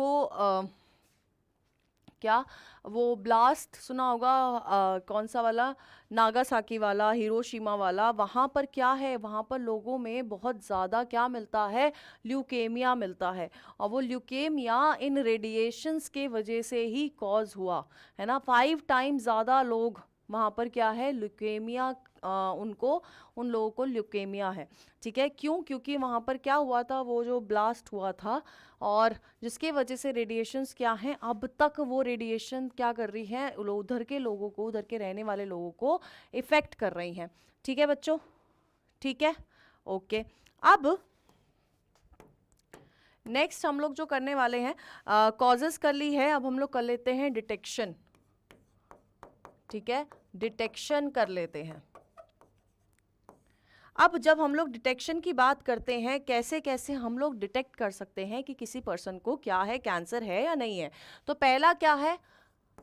वो ब्लास्ट सुना होगा, कौन सा वाला? नागासाकी वाला, हिरोशिमा वाला। वहाँ पर क्या है? वहाँ पर लोगों में बहुत ज़्यादा क्या मिलता है? ल्यूकेमिया मिलता है, और वो ल्यूकेमिया इन रेडिएशंस के वजह से ही कॉज हुआ, है ना। 5 टाइम्स ज़्यादा लोग वहाँ पर क्या है? ल्यूकेमिया, उन लोगों को ल्यूकेमिया है। ठीक है, क्यों? क्योंकि वहाँ पर क्या हुआ था? वो जो ब्लास्ट हुआ था, और जिसके वजह से रेडिएशंस क्या हैं, अब तक वो रेडिएशन क्या कर रही हैं? उधर के लोगों को, उधर के रहने वाले लोगों को इफ़ेक्ट कर रही हैं। ठीक है बच्चों? ठीक है, ओके। अब नेक्स्ट हम लोग जो करने वाले हैं, कॉजेस कर ली है, अब हम लोग कर लेते हैं डिटेक्शन। ठीक है, डिटेक्शन कर लेते हैं। अब जब हम लोग डिटेक्शन की बात करते हैं, कैसे कैसे हम लोग डिटेक्ट कर सकते हैं कि किसी पर्सन को क्या है? कैंसर है या नहीं है? तो पहला क्या है?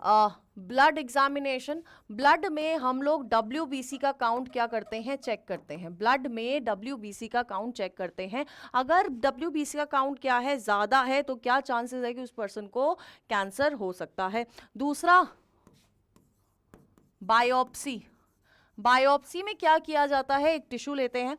ब्लड एग्जामिनेशन, ब्लड में हम लोग WBC का काउंट क्या करते हैं, चेक करते हैं। ब्लड में WBC का काउंट चेक करते हैं। अगर WBC का काउंट क्या है, ज़्यादा है, तो क्या चांसेस है कि उस पर्सन को कैंसर हो सकता है। दूसरा बायोप्सी, बायोप्सी में क्या किया जाता है, एक टिश्यू लेते हैं,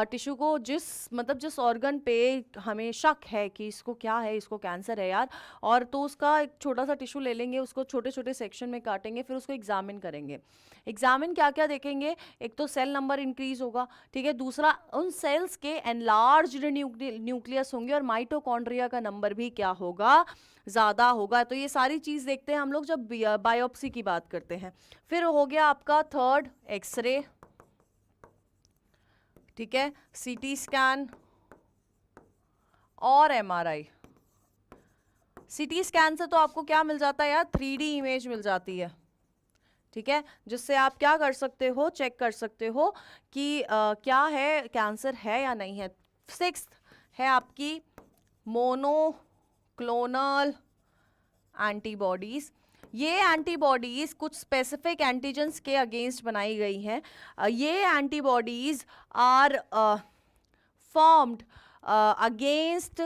टिश्यू को जिस ऑर्गन पे हमें शक है कि इसको क्या है, इसको कैंसर है यार, और तो उसका एक छोटा सा टिश्यू ले लेंगे, उसको छोटे छोटे सेक्शन में काटेंगे, फिर उसको एग्जामिन करेंगे। एग्जामिन क्या क्या देखेंगे, एक तो सेल नंबर इंक्रीज होगा, ठीक है, दूसरा उन सेल्स के एनलार्ज्ड न्यूक्लियस होंगे, और माइटोकॉन्ड्रिया का नंबर भी क्या होगा, ज़्यादा होगा। तो ये सारी चीज़ देखते हैं हम लोग जब बायोप्सी की बात करते हैं। फिर हो गया आपका थर्ड एक्सरे, ठीक है, CT स्कैन और MRI। CT स्कैन से तो आपको क्या मिल जाता है यार, 3D इमेज मिल जाती है, ठीक है, जिससे आप क्या कर सकते हो, चेक कर सकते हो कि क्या है, कैंसर है या नहीं है। सिक्स्थ है आपकी मोनोक्लोनल एंटीबॉडीज। ये एंटीबॉडीज कुछ स्पेसिफिक एंटीजेंस के अगेंस्ट बनाई गई हैं। ये antibodies are formed against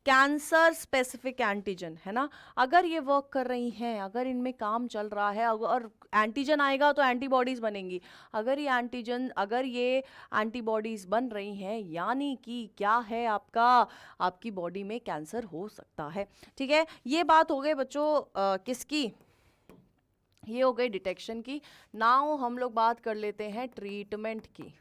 cancer specific antigen, है ना। अगर ये वर्क कर रही हैं, अगर इनमें काम चल रहा है, और एंटीजन आएगा तो एंटीबॉडीज बनेंगी। अगर ये एंटीबॉडीज बन रही हैं, यानी कि क्या है, आपकी बॉडी में कैंसर हो सकता है, ठीक है। ये बात हो गई बच्चों किसकी, ये हो गई डिटेक्शन की। नाउ हम लोग बात कर लेते हैं ट्रीटमेंट की।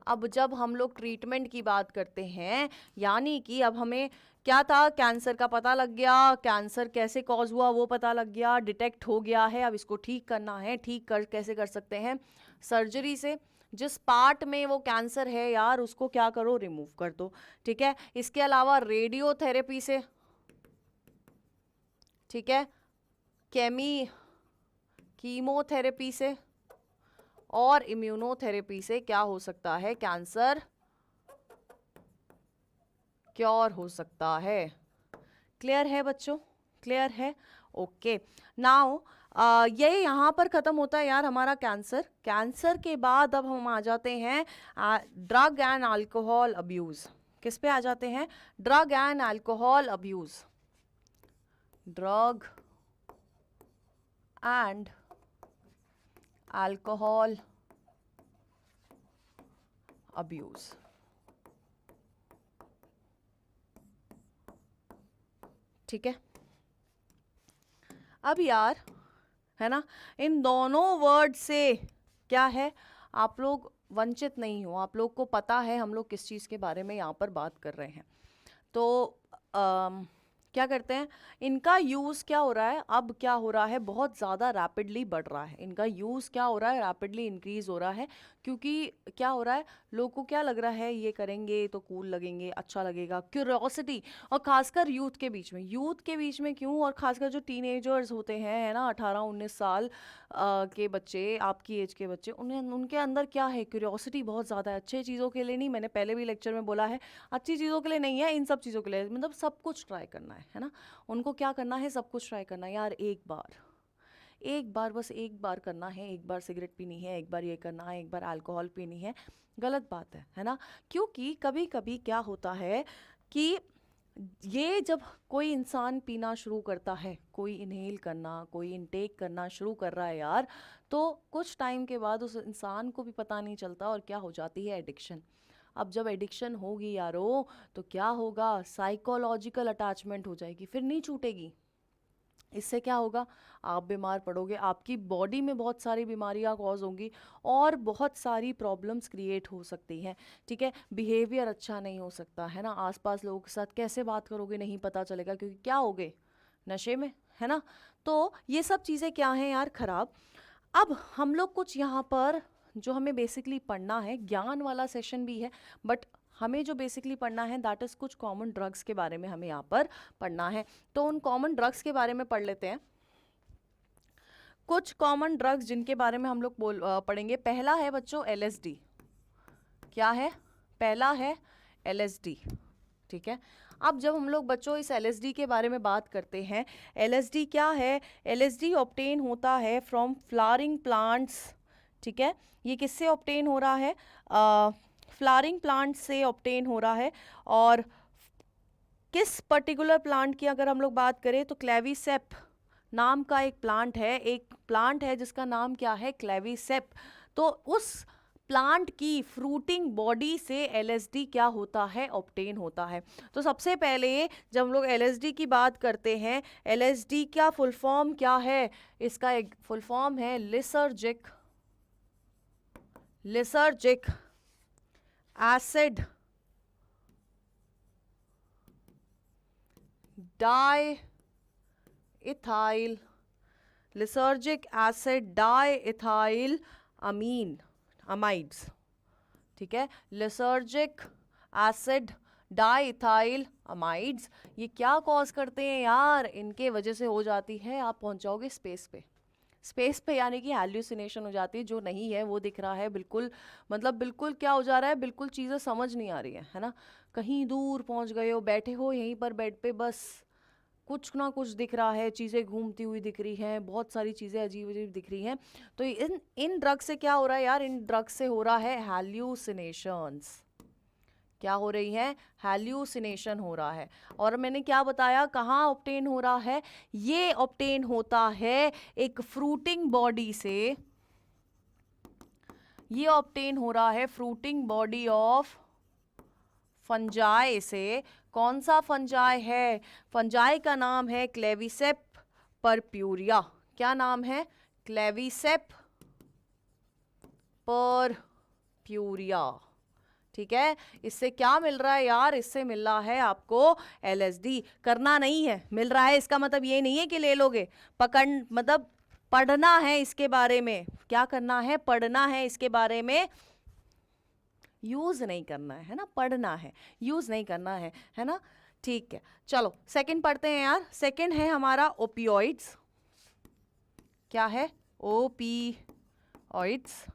अब जब हम लोग ट्रीटमेंट की बात करते हैं, यानी कि अब हमें क्या था, कैंसर का पता लग गया, कैंसर कैसे कॉज हुआ वो पता लग गया, डिटेक्ट हो गया है, अब इसको ठीक करना है। कैसे कर सकते हैं, सर्जरी से। जिस पार्ट में वो कैंसर है यार, उसको क्या करो, रिमूव कर दो, ठीक है। इसके अलावा रेडियोथेरेपी से, ठीक है, कीमोथेरेपी से और इम्यूनोथेरेपी से क्या हो सकता है, कैंसर क्योर हो सकता है। क्लियर है बच्चों, क्लियर है, ओके। नाउ ये यहाँ पर ख़त्म होता है यार हमारा कैंसर। कैंसर के बाद अब हम आ जाते हैं ड्रग एंड अल्कोहल अब्यूज़। किस पे आ जाते हैं, drug and alcohol abuse. Drug and alcohol abuse, ठीक है। अब यार, है ना, इन दोनों वर्ड से क्या है, आप लोग वंचित नहीं हो, आप लोग को पता है हम लोग किस चीज़ के बारे में यहाँ पर बात कर रहे हैं। तो क्या करते हैं, इनका यूज़ क्या हो रहा है, अब क्या हो रहा है, बहुत ज़्यादा रैपिडली बढ़ रहा है। इनका यूज़ क्या हो रहा है, रैपिडली इंक्रीज़ हो रहा है, क्योंकि क्या हो रहा है, लोगों को क्या लग रहा है, ये करेंगे तो कूल लगेंगे, अच्छा लगेगा, क्यूरियोसिटी। और खासकर यूथ के बीच में क्यों, और खासकर जो टीनेजर्स होते हैं, है ना, 18-19 साल के बच्चे, आपकी एज के बच्चे, उनके अंदर क्या है, क्यूरियोसिटी बहुत ज़्यादा है। अच्छी चीज़ों के लिए नहीं, मैंने पहले भी लेक्चर में बोला है, अच्छी चीज़ों के लिए नहीं है, इन सब चीज़ों के लिए, मतलब सब कुछ ट्राई करना है ना। उनको क्या करना है, सब कुछ ट्राई करना है यार। बस एक बार करना है, एक बार सिगरेट पीनी है, एक बार ये करना है, एक बार अल्कोहल पीनी है, गलत बात है ना। क्योंकि कभी कभी क्या होता है कि ये जब कोई इंसान पीना शुरू करता है, कोई इनहेल करना, कोई इनटेक करना शुरू कर रहा है यार, तो कुछ टाइम के बाद उस इंसान को भी पता नहीं चलता, और क्या हो जाती है, एडिक्शन। अब जब एडिक्शन होगी यारो, तो क्या होगा, साइकोलॉजिकल अटैचमेंट हो जाएगी, फिर नहीं छूटेगी। इससे क्या होगा, आप बीमार पड़ोगे, आपकी बॉडी में बहुत सारी बीमारियां कॉज होंगी, और बहुत सारी प्रॉब्लम्स क्रिएट हो सकती हैं, ठीक है। बिहेवियर अच्छा नहीं हो सकता, है ना, आसपास लोगों के साथ कैसे बात करोगे नहीं पता चलेगा, क्योंकि क्या हो गए, नशे में, है ना। तो ये सब चीज़ें क्या हैं यार, खराब। अब हम लोग कुछ यहाँ पर जो हमें बेसिकली पढ़ना है, ज्ञान वाला सेशन भी है, बट हमें जो बेसिकली पढ़ना है दैट इज़ कुछ कॉमन ड्रग्स के बारे में हमें यहाँ पर पढ़ना है। तो उन कॉमन ड्रग्स के बारे में पढ़ लेते हैं। कुछ कॉमन ड्रग्स जिनके बारे में हम लोग पढ़ेंगे। पहला है बच्चों LSD। क्या है, पहला है LSD, ठीक है। अब जब हम लोग बच्चों इस LSD के बारे में बात करते हैं, LSD क्या है? LSD ऑब्टेन होता है फ्रॉम फ्लावरिंग प्लांट्स, ठीक है। ये किससे ऑब्टेन हो रहा है? फ्लावरिंग प्लांट से ऑब्टेन हो रहा है। और किस पर्टिकुलर प्लांट की अगर हम लोग बात करें तो क्लेविसेप नाम का एक प्लांट है जिसका नाम क्या है? क्लेविसेप। तो उस प्लांट की फ्रूटिंग बॉडी से LSD क्या होता है? ऑब्टेन होता है। तो सबसे पहले जब हम लोग LSD की बात करते हैं, LSD का फुल फॉर्म क्या है? इसका एक फुल फॉर्म है लिसर्जिक एसिड डाइइथाइल अमाइड्स, ठीक है। लिसर्जिक एसिड डाइइथाइल अमाइड्स, ये क्या कॉज करते हैं यार? इनके वजह से हो जाती है, आप पहुंच जाओगे स्पेस पे यानी कि हैल्यूसिनेशन हो जाती है, जो नहीं है वो दिख रहा है, बिल्कुल मतलब बिल्कुल क्या हो जा रहा है, बिल्कुल चीज़ें समझ नहीं आ रही है ना। कहीं दूर पहुंच गए हो, बैठे हो यहीं पर बेड पे, बस कुछ ना कुछ दिख रहा है, चीज़ें घूमती हुई दिख रही हैं, बहुत सारी चीज़ें अजीब अजीब दिख रही हैं। तो इन ड्रग से क्या हो रहा है यार? इन ड्रग से हो रहा है हैल्यूसिनेशंस। क्या हो रही है? हैल्यूसिनेशन हो रहा है। और मैंने क्या बताया, कहाँ ऑब्टेन हो रहा है? ये ऑब्टेन होता है एक फ्रूटिंग बॉडी से, ये ऑब्टेन हो रहा है फ्रूटिंग बॉडी ऑफ फंजाई से। कौन सा फंजाई है? फंजाई का नाम है क्लेविसेप परप्यूरिया। क्या नाम है? क्लेविसेप परप्यूरिया, ठीक है। इससे क्या मिल रहा है यार? इससे मिल रहा है आपको LSD। करना नहीं है, मिल रहा है, इसका मतलब ये नहीं है कि ले लोगे, मतलब पढ़ना है इसके बारे में। क्या करना है? पढ़ना है इसके बारे में, यूज नहीं करना है ना, पढ़ना है, यूज नहीं करना है ना, ठीक है। चलो सेकंड पढ़ते हैं यार। सेकंड है हमारा ओपियोइड्स। क्या है? ओपियोइड्स।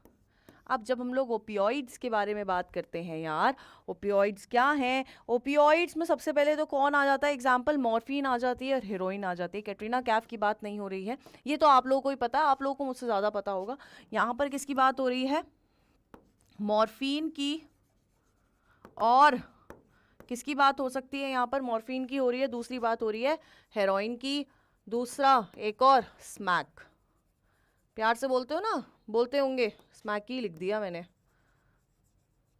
अब जब हम लोग ओपियोइड्स के बारे में बात करते हैं यार, ओपियोइड्स क्या हैं? ओपियोइड्स में सबसे पहले तो कौन आ जाता है? एग्जाम्पल मॉर्फिन आ जाती है और हेरोइन आ जाती है। कैटरीना कैफ की बात नहीं हो रही है, ये तो आप लोगों को ही पता है, आप लोगों को मुझसे ज़्यादा पता होगा। यहाँ पर किसकी बात हो रही है? मॉर्फिन की। और किसकी बात हो सकती है यहाँ पर? मॉर्फिन की हो रही है, दूसरी बात हो रही है हेरोइन की, दूसरा एक और स्मैक। प्यार से बोलते हो ना, बोलते होंगे, स्मैकी लिख दिया मैंने।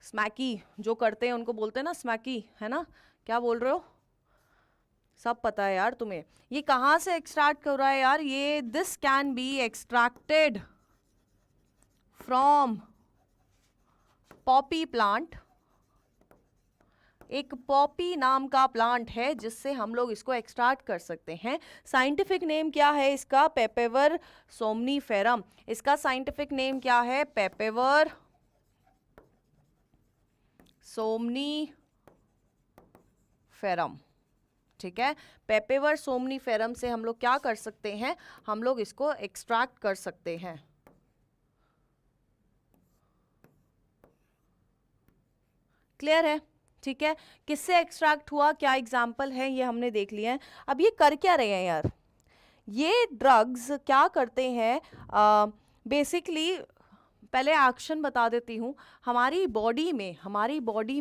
स्मैकी जो करते हैं उनको बोलते हैं ना स्मैकी, है ना? क्या बोल रहे हो? सब पता है यार तुम्हें। ये कहाँ से एक्सट्रैक्ट कर रहा है यार? ये this can be extracted from Poppy plant. एक पॉपी नाम का प्लांट है जिससे हम लोग इसको एक्सट्रैक्ट कर सकते हैं। साइंटिफिक नेम क्या है इसका? पेपेवर सोमनीफेरम। इसका साइंटिफिक नेम क्या है? पेपेवर सोमनीफेरम, ठीक है। पेपेवर सोमनीफेरम से हम लोग क्या कर सकते हैं? हम लोग इसको एक्सट्रैक्ट कर सकते हैं। क्लियर है? ठीक है। किससे एक्सट्रैक्ट हुआ, क्या एग्जाम्पल है, ये हमने देख लिया है। अब ये कर क्या रहे हैं यार? ये ड्रग्स क्या करते हैं? बेसिकली पहले एक्शन बता देती हूँ। हमारी बॉडी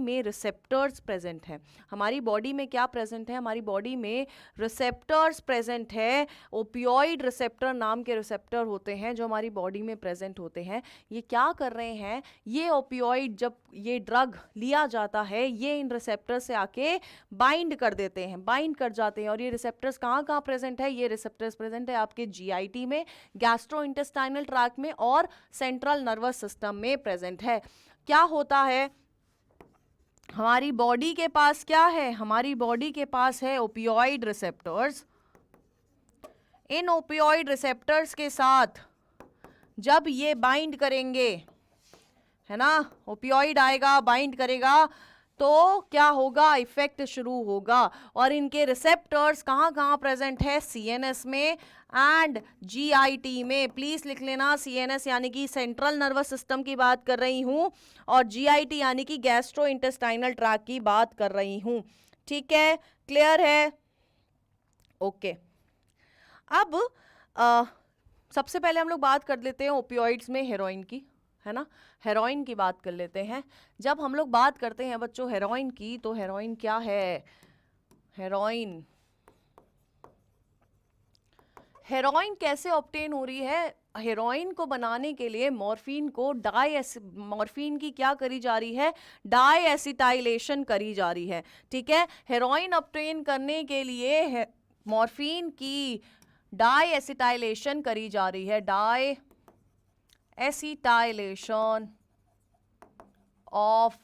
में रिसेप्टर्स प्रेजेंट हैं। हमारी बॉडी में क्या प्रेजेंट है? हमारी बॉडी में रिसेप्टर्स प्रेजेंट है। ओपियोइड रिसेप्टर नाम के रिसेप्टर होते हैं जो हमारी बॉडी में प्रेजेंट होते हैं। ये क्या कर रहे हैं? ये ओपियोइड जब ये ड्रग लिया जाता है, ये इन रिसेप्टर से आके बाइंड कर देते हैं, बाइंड कर जाते हैं। और ये रिसेप्टर्स कहाँ कहाँ प्रेजेंट है? ये रिसेप्टर्स प्रेजेंट है आपके GIT में, गैस्ट्रोइंटेस्टाइनल ट्रैक्ट में और सेंट्रल नर्वस सिस्टम में प्रेजेंट है। क्या होता है? हमारी बॉडी के पास क्या है? हमारी बॉडी के पास है ओपियोइड रिसेप्टर्स। इन ओपियोइड रिसेप्टर्स के साथ जब ये बाइंड करेंगे, है ना, ओपियोइड आएगा, बाइंड करेगा, तो क्या होगा? इफेक्ट शुरू होगा। और इनके रिसेप्टर्स कहाँ कहाँ प्रेजेंट है? CNS में एंड GIT में। प्लीज लिख लेना, CNS यानी कि सेंट्रल नर्वस सिस्टम की बात कर रही हूँ, और GIT यानी कि गैस्ट्रो इंटेस्टाइनल ट्रैक्ट की बात कर रही हूँ, ठीक है। क्लियर है? ओके अब सबसे पहले हम लोग बात कर लेते हैं ओपियोइड्स में हेरोइन की, है ना। हेरोइन की बात कर लेते हैं। जब हम लोग बात करते हैं बच्चों हेरोइन की, तो हेरोइन क्या है? हेरोइन हेरोइन कैसे ऑब्टेन हो रही है? हेरोइन को बनाने के लिए मॉर्फिन को मॉर्फिन की क्या करी जा रही है? डाई एसिटाइलेशन करी जा रही है, ठीक है। हेरोइन ऑब्टेन करने के लिए मॉर्फिन की डाई एसिटाइलेशन करी जा रही है। डाई एसिटाइलेशन ऑफ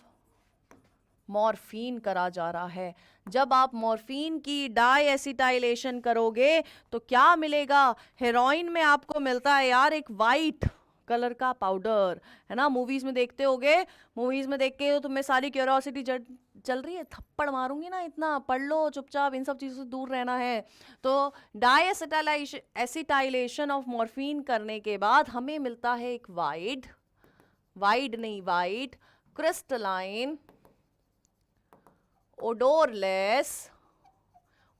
मॉर्फिन करा जा रहा है। जब आप मॉर्फिन की डाई एसिटाइलेशन करोगे तो क्या मिलेगा? हेरोइन में आपको मिलता है यार एक वाइट कलर का पाउडर, है ना। मूवीज में देखते होगे, मूवीज में देख के तो तुम्हें सारी क्यूरियोसिटी चल रही है, थप्पड़ मारूंगी ना, इतना पढ़ लो चुपचाप, इन सब चीज़ों से दूर रहना है। तो डाई एसिटाइलेशन ऑफ मॉर्फिन करने के बाद हमें मिलता है एक वाइट क्रिस्टलाइन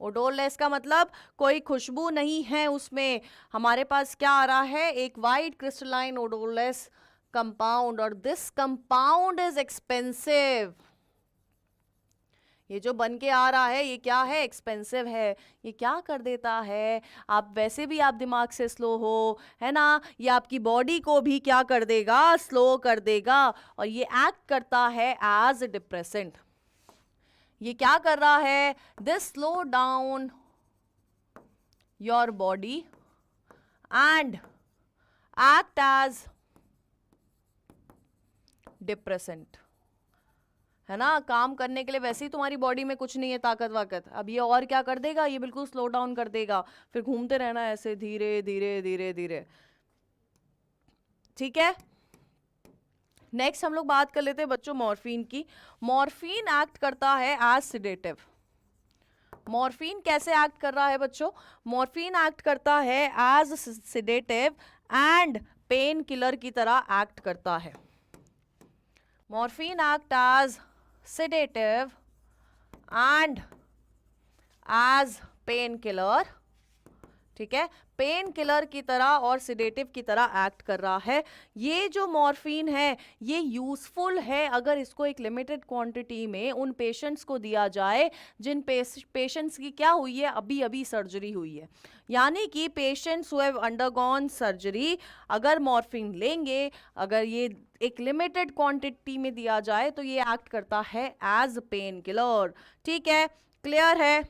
ओडोरलेस का मतलब कोई खुशबू नहीं है उसमें। हमारे पास क्या आ रहा है? एक वाइट क्रिस्टलाइन ओडोरलेस कंपाउंड, और दिस कंपाउंड इज एक्सपेंसिव। ये जो बन के आ रहा है ये क्या है? एक्सपेंसिव है। ये क्या कर देता है? आप वैसे भी आप दिमाग से स्लो हो, है ना, ये आपकी बॉडी को भी क्या कर देगा? स्लो कर देगा। और ये एक्ट करता है एज डिप्रेसेंट। ये क्या कर रहा है? This slow down your body and act as depressant, है ना। काम करने के लिए वैसे ही तुम्हारी बॉडी में कुछ नहीं है ताकत वाकत, अब ये और क्या कर देगा? ये बिल्कुल स्लो डाउन कर देगा, फिर घूमते रहना ऐसे धीरे धीरे धीरे धीरे, ठीक है। नेक्स्ट हम लोग बात कर लेते हैं बच्चों मॉर्फिन की। मॉर्फिन एक्ट करता है एज सिडेटिव। मॉर्फिन कैसे एक्ट कर रहा है बच्चों? मॉर्फिन एक्ट करता है as sedative and pain killer की तरह एक्ट करता है। Morphine act as sedative and as pain killer, ठीक है। पेन किलर की तरह और सिडेटिव की तरह एक्ट कर रहा है। ये जो मॉर्फिन है ये यूजफुल है अगर इसको एक लिमिटेड क्वांटिटी में उन पेशेंट्स को दिया जाए जिन पेशेंट्स की क्या हुई है? अभी अभी सर्जरी हुई है। यानी कि patients who have undergone surgery अगर मॉर्फिन लेंगे, अगर ये एक लिमिटेड क्वांटिटी में दिया जाए तो ये एक्ट करता है एज पेन किलर, ठीक है। क्लियर है?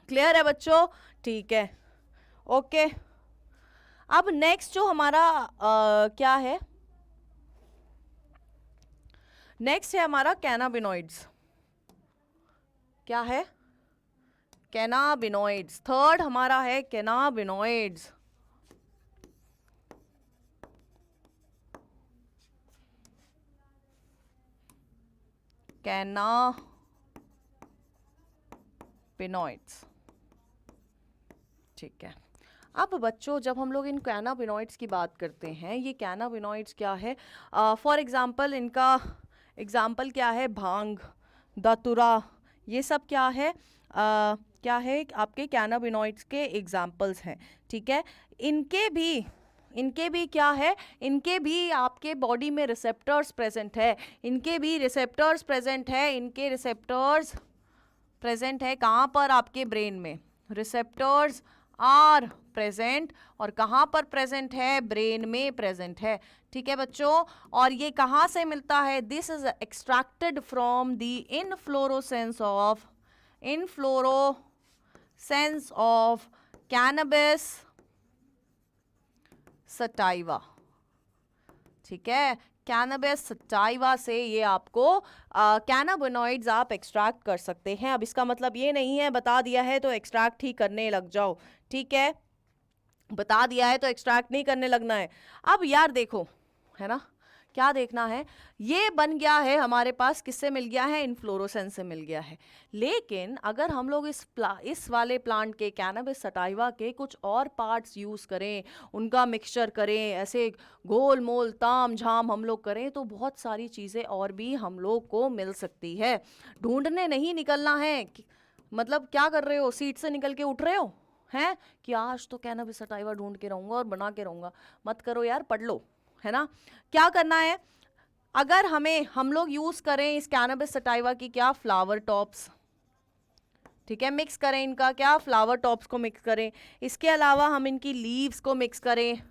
क्लियर है बच्चों? ठीक है, ओके। अब नेक्स्ट जो हमारा क्या है? नेक्स्ट है हमारा कैनाबिनॉइड्स। क्या है? कैनाबिनॉइड्स। थर्ड हमारा है कैनाबिनॉइड्स। कैनाबिनॉइड्स, ठीक है। अब बच्चों जब हम लोग इन कैनाबिनॉइड्स की बात करते हैं, ये कैनाबिनॉइड्स क्या है? फॉर एग्जांपल इनका एग्जांपल क्या है? भांग, दातुरा, ये सब क्या है? क्या है? आपके कैनाबिनॉइड्स के एग्जांपल्स हैं, ठीक है। इनके भी क्या है? इनके भी आपके बॉडी में रिसेप्टर्स प्रेजेंट है। इनके भी रिसेप्टर्स प्रेजेंट है। इनके रिसेप्टर्स प्रेजेंट है कहाँ पर? आपके ब्रेन में। रिसेप्टर्स आर प्रेजेंट, और कहाँ पर प्रेजेंट है? ब्रेन में प्रेजेंट है, ठीक है बच्चों। और ये कहाँ से मिलता है? This is extracted from the inflorescence of cannabis sativa, ठीक है। कैनबिस सटाइवा से ये आपको कैनाबिनॉइड्स आप एक्सट्रैक्ट कर सकते हैं। अब इसका मतलब ये नहीं है बता दिया है तो एक्सट्रैक्ट ही करने लग जाओ, ठीक है। बता दिया है तो एक्सट्रैक्ट नहीं करने लगना है। अब यार देखो, है ना, क्या देखना है? ये बन गया है हमारे पास, किससे मिल गया है? इनफ्लोरोसेंस से मिल गया है। लेकिन अगर हम लोग इस वाले प्लांट के कैनबिस सटाइवा के कुछ और पार्ट्स यूज़ करें, उनका मिक्सचर करें, ऐसे गोल मोल ताम झाम हम लोग करें, तो बहुत सारी चीज़ें और भी हम लोग को मिल सकती है। ढूंढने नहीं निकलना है मतलब क्या कर रहे हो, सीट से निकल के उठ रहे हो हैं कि आज तो कैनबिस सटाइवा ढूंढ के रहूंगा और बना के रहूंगा। मत करो यार, पढ़ लो, है ना। क्या करना है, अगर हम लोग यूज करें इस कैनबिस सटाइवा की क्या, फ्लावर टॉप्स, ठीक है, मिक्स करें इनका क्या, फ्लावर टॉप्स को मिक्स करें। इसके अलावा हम इनकी लीव्स को मिक्स करें,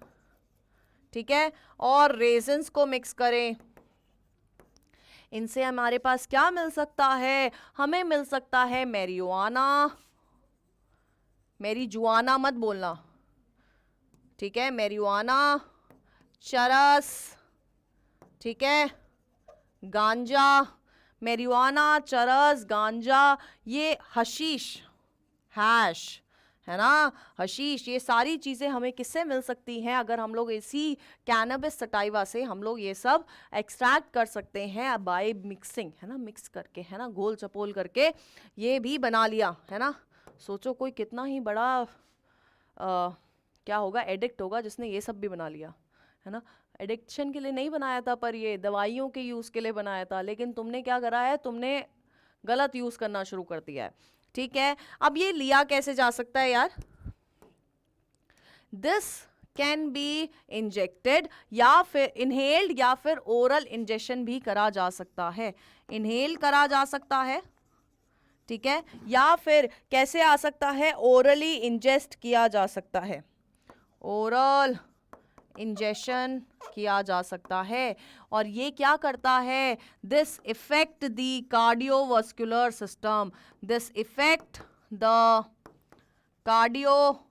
ठीक है, और रेजन्स को मिक्स करें। इनसे हमारे पास क्या मिल सकता है, हमें मिल सकता है मैरिजुआना, मैरिजुआना मत बोलना, ठीक है, मैरिजुआना, चरस, ठीक है, गांजा, मैरिजुआना, चरस, गांजा, ये हशीश, हैश, है ना, हशीश, ये सारी चीज़ें हमें किससे मिल सकती हैं, अगर हम लोग इसी कैनबिस सटाइवा से हम लोग ये सब एक्सट्रैक्ट कर सकते हैं बाय मिक्सिंग, है ना, मिक्स करके, है ना, गोल चपोल करके ये भी बना लिया, है ना। सोचो कोई कितना ही बड़ा क्या होगा, एडिक्ट होगा जिसने ये सब भी बना लिया, है ना। एडिक्शन के लिए नहीं बनाया था, पर ये दवाइयों के यूज़ के लिए बनाया था, लेकिन तुमने क्या करा है, तुमने गलत यूज़ करना शुरू कर दिया है, ठीक है। अब ये लिया कैसे जा सकता है यार, दिस कैन बी इंजेक्टेड या फिर इनहेल्ड या फिर ओरल इंजेक्शन भी करा जा सकता है, इनहेल करा जा सकता है, ठीक है, या फिर कैसे आ सकता है, ओरली इंजेस्ट किया जा सकता है, ओरल इंजेक्शन किया जा सकता है। और ये क्या करता है, this effect the cardiovascular system, this effect the cardio,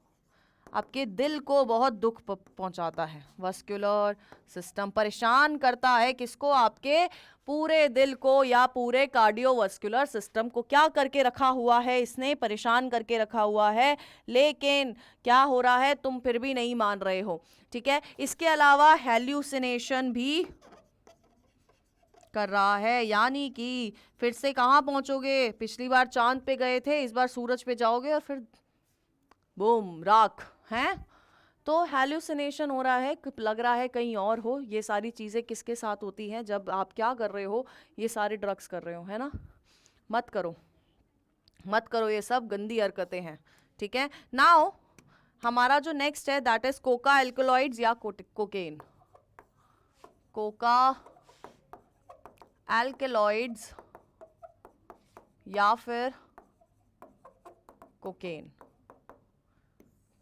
आपके दिल को बहुत दुख पहुंचाता है, वास्कुलर सिस्टम परेशान करता है किसको, आपके पूरे दिल को या पूरे कार्डियोवास्कुलर सिस्टम को क्या करके रखा हुआ है, इसने परेशान करके रखा हुआ है। लेकिन क्या हो रहा है, तुम फिर भी नहीं मान रहे हो, ठीक है। इसके अलावा हेल्यूसिनेशन भी कर रहा है, यानी कि फिर से कहाँ पहुंचोगे, पिछली बार चांद पे गए थे, इस बार सूरज पे जाओगे और फिर बूम राख, हैं। तो हेल्यूसिनेशन हो रहा है, लग रहा है कहीं और हो। ये सारी चीज़ें किसके साथ होती हैं, जब आप क्या कर रहे हो, ये सारे ड्रग्स कर रहे हो, है ना। मत करो, मत करो, ये सब गंदी हरकतें हैं, ठीक है। नाउ हमारा जो नेक्स्ट है दैट इज कोका एल्कलॉइड्स या कोकेन, कोका एल्कलॉइड्स या फिर कोकेन,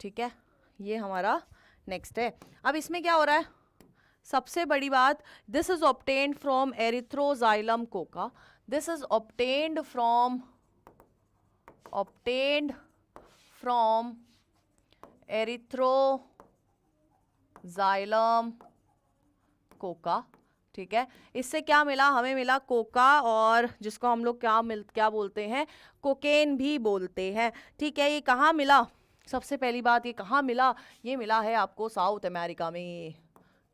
ठीक है, ये हमारा नेक्स्ट है। अब इसमें क्या हो रहा है, सबसे बड़ी बात, this is obtained from Erythroxylum Coca, this is obtained from Erythroxylum Coca, ठीक है। इससे क्या मिला, हमें मिला कोका, और जिसको हम लोग क्या बोलते हैं, कोकेन भी बोलते हैं, ठीक है। ये कहाँ मिला, सबसे पहली बात, ये कहाँ मिला, ये मिला है आपको साउथ अमेरिका में।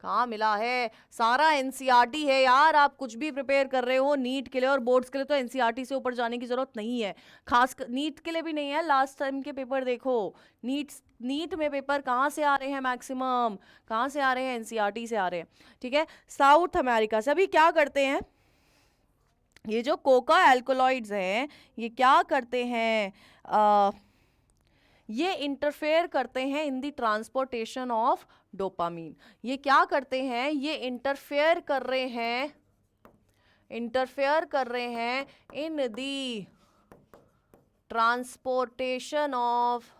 कहाँ मिला है, सारा एनसीईआरटी है यार। आप कुछ भी प्रिपेयर कर रहे हो नीट के लिए और बोर्ड्स के लिए, तो एनसीईआरटी से ऊपर जाने की जरूरत नहीं है, खास नीट के लिए भी नहीं है। लास्ट टाइम के पेपर देखो, नीट में पेपर कहाँ से आ रहे हैं, मैक्सिमम कहाँ से आ रहे हैं, एनसीईआरटी से आ रहे हैं, ठीक है, साउथ अमेरिका से। अभी क्या करते हैं, ये जो कोका एल्कोलॉइड्स हैं, ये क्या करते हैं, ये इंटरफेयर करते हैं in the transportation of dopamine. ये क्या करते हैं, ये इंटरफेयर कर रहे हैं in the transportation of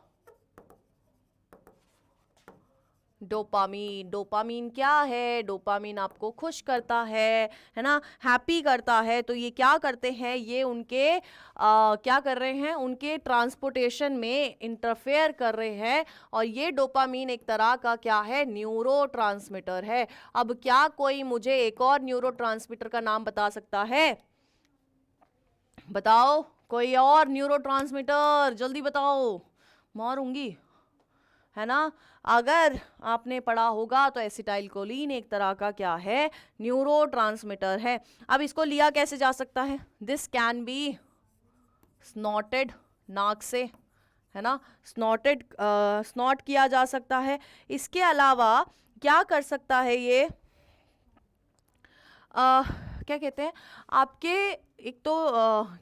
dopamine. Dopamine क्या है, डोपामीन आपको खुश करता है ना, हैप्पी करता है। तो ये क्या करते हैं, ये उनके क्या कर रहे हैं, उनके ट्रांसपोर्टेशन में इंटरफेयर कर रहे हैं। और ये डोपामीन एक तरह का क्या है, न्यूरोट्रांसमीटर है। अब क्या कोई मुझे एक और न्यूरोट्रांसमीटर का नाम बता सकता है, बताओ, कोई और न्यूरोट्रांसमीटर, जल्दी बताओ, मारूंगी, है ना। अगर आपने पढ़ा होगा तो एसिटाइलकोलिन एक तरह का क्या है, न्यूरोट्रांसमीटर है। अब इसको लिया कैसे जा सकता है, दिस कैन बी स्नॉटेड, नाक से, है ना, स्नॉट किया जा सकता है। इसके अलावा क्या कर सकता है, ये क्या कहते हैं आपके, एक तो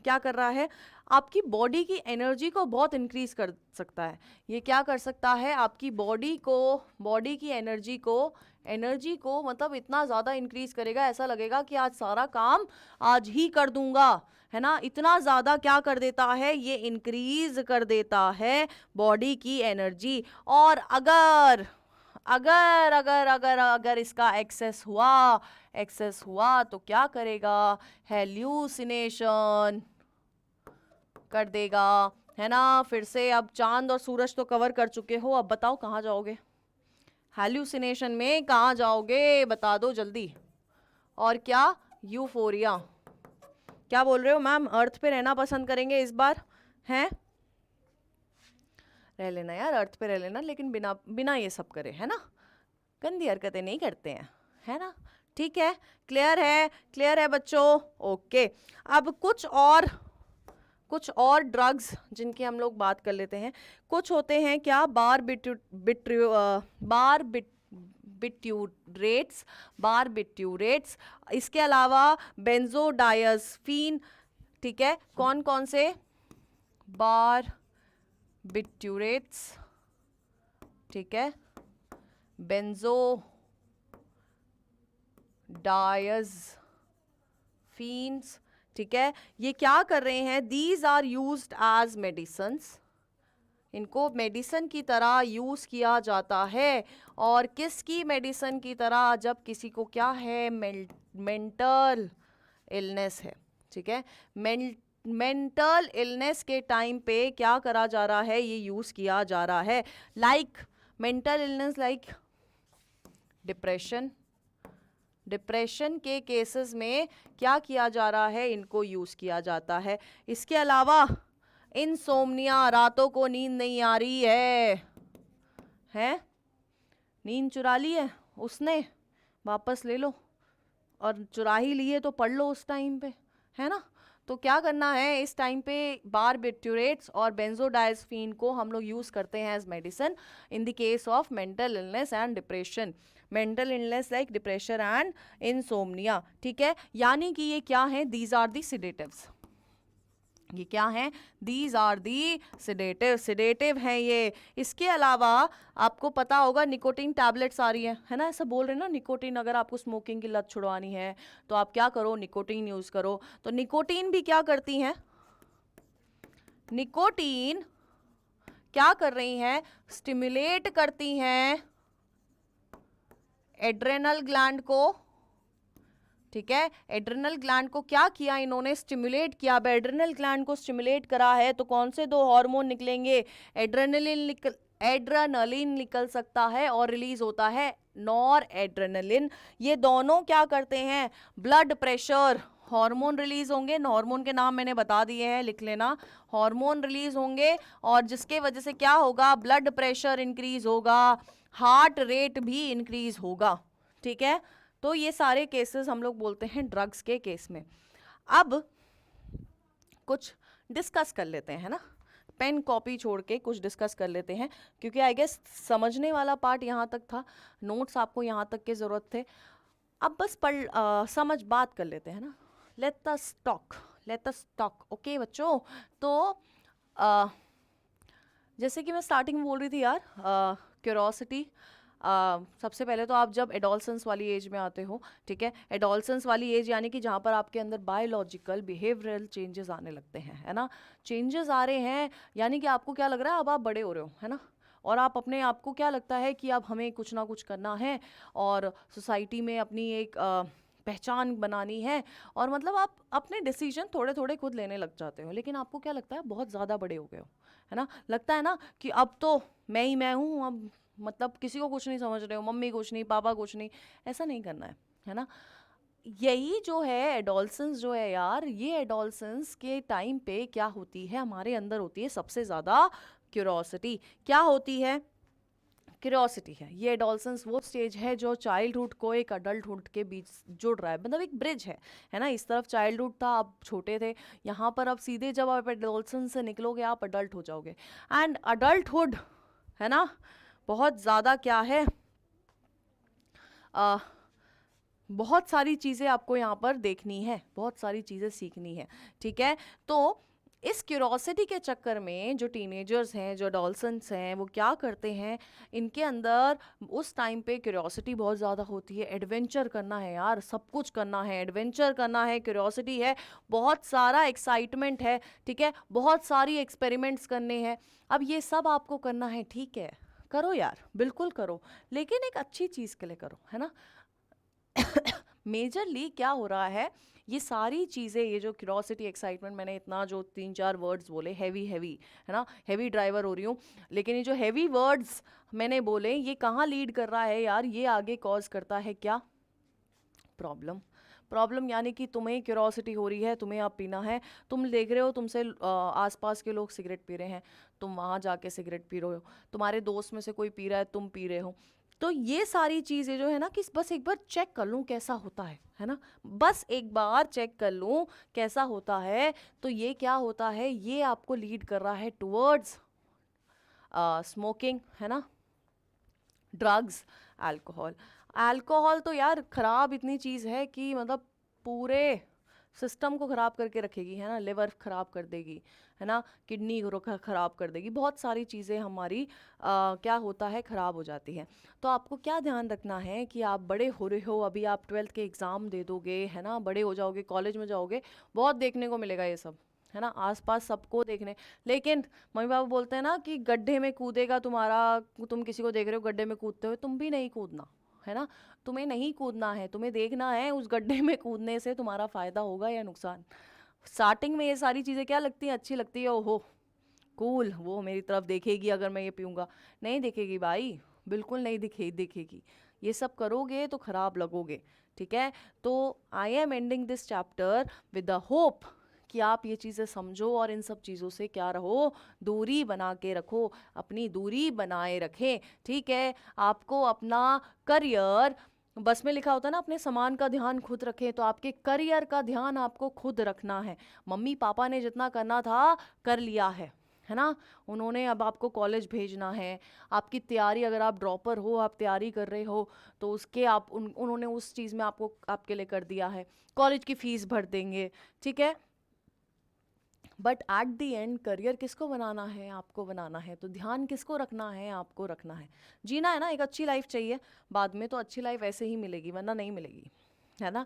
क्या कर रहा है, आपकी बॉडी की एनर्जी को बहुत इंक्रीज कर सकता है। ये क्या कर सकता है, आपकी बॉडी की एनर्जी को मतलब इतना ज़्यादा इंक्रीज करेगा, ऐसा लगेगा कि आज सारा काम आज ही कर दूंगा, है ना। इतना ज़्यादा क्या कर देता है, ये इंक्रीज कर देता है बॉडी की एनर्जी। और अगर अगर अगर अगर अगर इसका एक्सेस हुआ तो क्या करेगा, हेल्यूसिनेशन कर देगा, है ना। फिर से अब चांद और सूरज तो कवर कर चुके हो, अब बताओ कहाँ जाओगे, हेल्यूसिनेशन में कहाँ जाओगे, बता दो जल्दी। और क्या, यूफोरिया। क्या बोल रहे हो मैम, अर्थ पे रहना पसंद करेंगे इस बार, हैं? रह लेना यार, अर्थ पे रह लेना, लेकिन बिना बिना ये सब करे, है ना। गंदी हरकतें नहीं करते हैं, है ना। ठीक है, क्लियर है बच्चों। ओके, अब कुछ और ड्रग्स जिनकी हम लोग बात कर लेते हैं। कुछ होते हैं क्या, बारबिट्यूरेट्स, इसके अलावा बेंजोडायज़पीन। ठीक है, कौन कौन से, बारबिट्यूरेट्स, ठीक है, बेंजोडायज़पीन्स, ठीक है। ये क्या कर रहे हैं, these are used as medicines, इनको मेडिसन की तरह यूज़ किया जाता है। और किसकी मेडिसन की तरह, जब किसी को क्या है, मेंटल इलनेस है, ठीक है। मेंटल इलनेस के टाइम पे क्या करा जा रहा है, ये यूज़ किया जा रहा है। मेंटल इलनेस लाइक डिप्रेशन के केसेस में क्या किया जा रहा है, इनको यूज़ किया जाता है। इसके अलावा इंसोम्निया, रातों को नींद नहीं आ रही है, नींद चुरा ली है उसने, वापस ले लो, और चुरा ही लिए तो पढ़ लो उस टाइम पे, है ना। तो क्या करना है, इस टाइम पे बारबिट्यूरेट्स और बेंजोडायज़पीन को हम लोग यूज़ करते हैं as medicine in the case of mental illness and depression, mental illness like depression and insomnia, ठीक है। यानी कि ये क्या है, दीज आर दी सिडेटिव्स, ये क्या है, दीज आर दी सिडेटिव हैं ये। इसके अलावा आपको पता होगा निकोटीन टैबलेट्स आ रही है ना, ऐसा बोल रहे हैं ना, निकोटीन, अगर आपको स्मोकिंग की लत छुड़वानी है तो आप क्या करो, निकोटीन यूज करो। तो निकोटीन भी क्या करती हैं, निकोटीन क्या कर रही हैं, स्टिमुलेट करती हैं एड्रेनल ग्लैंड को, ठीक है। एड्रेनल ग्लैंड को क्या किया इन्होंने, स्टिमुलेट किया। अब एड्रेनल ग्लैंड को स्टिमुलेट करा है तो कौन से दो हार्मोन निकलेंगे, एड्रेनलिन निकल सकता है और रिलीज होता है नॉर एड्रेनलिन। ये दोनों क्या करते हैं, ब्लड प्रेशर हार्मोन रिलीज होंगे, हार्मोन के नाम मैंने बता दिए हैं, लिख लेना, हार्मोन रिलीज होंगे, और जिसके वजह से क्या होगा, ब्लड प्रेशर इंक्रीज होगा, हार्ट रेट भी इंक्रीज होगा, ठीक है। तो ये सारे केसेस हम लोग बोलते हैं ड्रग्स के केस में। अब कुछ डिस्कस कर लेते हैं ना, पेन कॉपी छोड़ के कुछ डिस्कस कर लेते हैं, क्योंकि आई गेस समझने वाला पार्ट यहाँ तक था, नोट्स आपको यहाँ तक के ज़रूरत थे। अब बस समझ बात कर लेते हैं ना, लेट अस टॉक, ओके बच्चों। तो जैसे कि मैं स्टार्टिंग में बोल रही थी यार, क्यूरोसिटी, सबसे पहले तो आप जब एडोलसेंस वाली एज में आते हो, ठीक है, एडोलसेंस वाली एज यानी कि जहाँ पर आपके अंदर बायोलॉजिकल बिहेवियरल चेंजेस आने लगते हैं, है ना। चेंजेस आ रहे हैं यानी कि आपको क्या लग रहा है, अब आप बड़े हो रहे हो, है ना, और आप अपने आप को क्या लगता है कि अब हमें कुछ ना कुछ करना है और सोसाइटी में अपनी एक पहचान बनानी है, और मतलब आप अपने डिसीजन थोड़े थोड़े खुद लेने लग जाते हो। लेकिन आपको क्या लगता है, बहुत ज़्यादा बड़े हो गए हो, है ना, लगता है ना कि अब तो मैं ही मैं हूँ, अब मतलब किसी को कुछ नहीं समझ रहे हो, मम्मी कुछ नहीं, पापा कुछ नहीं, ऐसा नहीं करना है ना। यही जो है एडोलसेंस जो है यार, ये एडोलसेंस के टाइम पे क्या होती है, हमारे अंदर होती है सबसे ज़्यादा क्यूरोसिटी। क्या होती है, क्यूरोसिटी है। ये एडोलसेंस वो स्टेज है जो चाइल्डहुड को एक अडल्टहुड के बीच जुड़ रहा है, मतलब एक ब्रिज है ना। इस तरफ चाइल्डहुड था, आप छोटे थे, यहाँ पर अब सीधे जब आप एडोलसेंस से निकलोगे आप अडल्ट हो जाओगे। एंड अडल्टहुड, है ना, बहुत ज़्यादा क्या है, बहुत सारी चीज़ें आपको यहाँ पर देखनी है, बहुत सारी चीज़ें सीखनी है, ठीक है। तो इस क्यूरोसिटी के चक्कर में जो टीनेजर्स हैं, जो अडोलसेंट्स हैं, वो क्या करते हैं, इनके अंदर उस टाइम पे क्यूरोसिटी बहुत ज़्यादा होती है, एडवेंचर करना है यार, सब कुछ करना है, एडवेंचर करना है, क्यूरोसिटी है, बहुत सारा एक्साइटमेंट है, ठीक है, बहुत सारी एक्सपेरिमेंट्स करने हैं। अब ये सब आपको करना है, ठीक है, करो यार, बिल्कुल करो, लेकिन एक अच्छी चीज़ के लिए करो, है ना। मेजरली क्या हो रहा है, ये सारी चीज़ें, ये जो क्यूरोसिटी, एक्साइटमेंट, मैंने इतना जो 3-4 वर्ड्स बोले, हैवी हैवी, है ना, हैवी ड्राइवर हो रही हूँ, लेकिन ये जो हैवी वर्ड्स मैंने बोले, ये कहाँ लीड कर रहा है यार, ये आगे कॉज करता है क्या, प्रॉब्लम। प्रॉब्लम यानी कि तुम्हें क्यूरोसिटी हो रही है, तुम्हें अब पीना है, तुम देख रहे हो तुमसे आसपास के लोग सिगरेट पी रहे हैं, तुम वहाँ जाके सिगरेट पी रहे हो, तुम्हारे दोस्त में से कोई पी रहा है, तुम पी रहे हो, तो ये सारी चीज़ें जो है ना, कि बस एक बार चेक कर लूँ कैसा होता है ना, बस एक बार चेक कर लूँ कैसा होता है, तो ये क्या होता है, ये आपको लीड कर रहा है टुवर्ड्स स्मोकिंग, है ना, ड्रग्स, अल्कोहल। अल्कोहल तो यार ख़राब इतनी चीज़ है कि मतलब पूरे सिस्टम को ख़राब करके रखेगी, है ना, लिवर ख़राब कर देगी, है ना, किडनी ख़राब कर देगी, बहुत सारी चीज़ें हमारी क्या होता है, ख़राब हो जाती हैं। तो आपको क्या ध्यान रखना है कि आप बड़े हो रहे हो, अभी आप 12th के एग्ज़ाम दे दोगे, है ना, बड़े हो जाओगे, कॉलेज में जाओगे, बहुत देखने को मिलेगा ये सब, है ना, आसपास सबको देखने, लेकिन मम्मी पापा बोलते हैं ना कि गड्ढे में कूदेगा तुम्हारा, तुम किसी को देख रहे हो गड्ढे में कूदते हुए, तुम भी नहीं कूदना, है ना, तुम्हें नहीं कूदना है, तुम्हें देखना है उस गड्ढे में कूदने से तुम्हारा फ़ायदा होगा या नुकसान। स्टार्टिंग में ये सारी चीज़ें क्या लगती हैं, अच्छी लगती है, ओहो कूल, वो मेरी तरफ देखेगी अगर मैं ये पीऊँगा, नहीं देखेगी भाई, बिल्कुल नहीं देखेगी, ये सब करोगे तो ख़राब लगोगे, ठीक है। तो I am ending this chapter with the hope कि आप ये चीज़ें समझो और इन सब चीज़ों से क्या रहो, दूरी बना के रखो, अपनी दूरी बनाए रखें, ठीक है। आपको अपना करियर, बस में लिखा होता है ना, अपने सामान का ध्यान खुद रखें, तो आपके करियर का ध्यान आपको खुद रखना है। मम्मी पापा ने जितना करना था कर लिया है ना, उन्होंने अब आपको कॉलेज भेजना है, आपकी तैयारी, अगर आप ड्रॉपर हो, आप तैयारी कर रहे हो, तो उसके आप उन्होंने उस चीज़ में आपको आपके लिए कर दिया है, कॉलेज की फ़ीस भर देंगे, ठीक है। But at the and career किसको बनाना है, आपको बनाना है, तो ध्यान किसको रखना है, आपको रखना है। जीना है ना, एक अच्छी लाइफ चाहिए, बाद में तो अच्छी लाइफ ऐसे ही मिलेगी, वरना नहीं मिलेगी, है ना,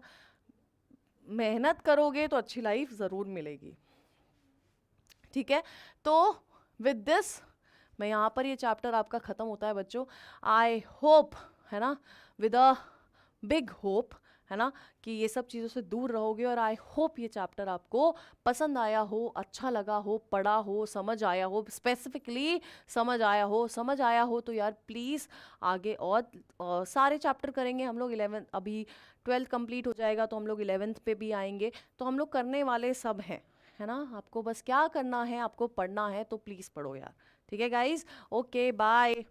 मेहनत करोगे तो अच्छी लाइफ ज़रूर मिलेगी, ठीक है। तो विद दिस मैं यहाँ पर ये चैप्टर आपका ख़त्म होता है बच्चों। आई होप, है ना, विद अ बिग होप, है ना, कि ये सब चीज़ों से दूर रहोगे, और आई होप ये चैप्टर आपको पसंद आया हो, अच्छा लगा हो, पढ़ा हो, समझ आया हो, स्पेसिफिकली समझ आया हो तो यार प्लीज़ आगे और सारे चैप्टर करेंगे हम लोग। 11 अभी 12th कंप्लीट हो जाएगा तो हम लोग 11th पे भी आएंगे, तो हम लोग करने वाले सब हैं, है ना। आपको बस क्या करना है, आपको पढ़ना है, तो प्लीज़ पढ़ो यार, ठीक है गाइज, ओके बाय।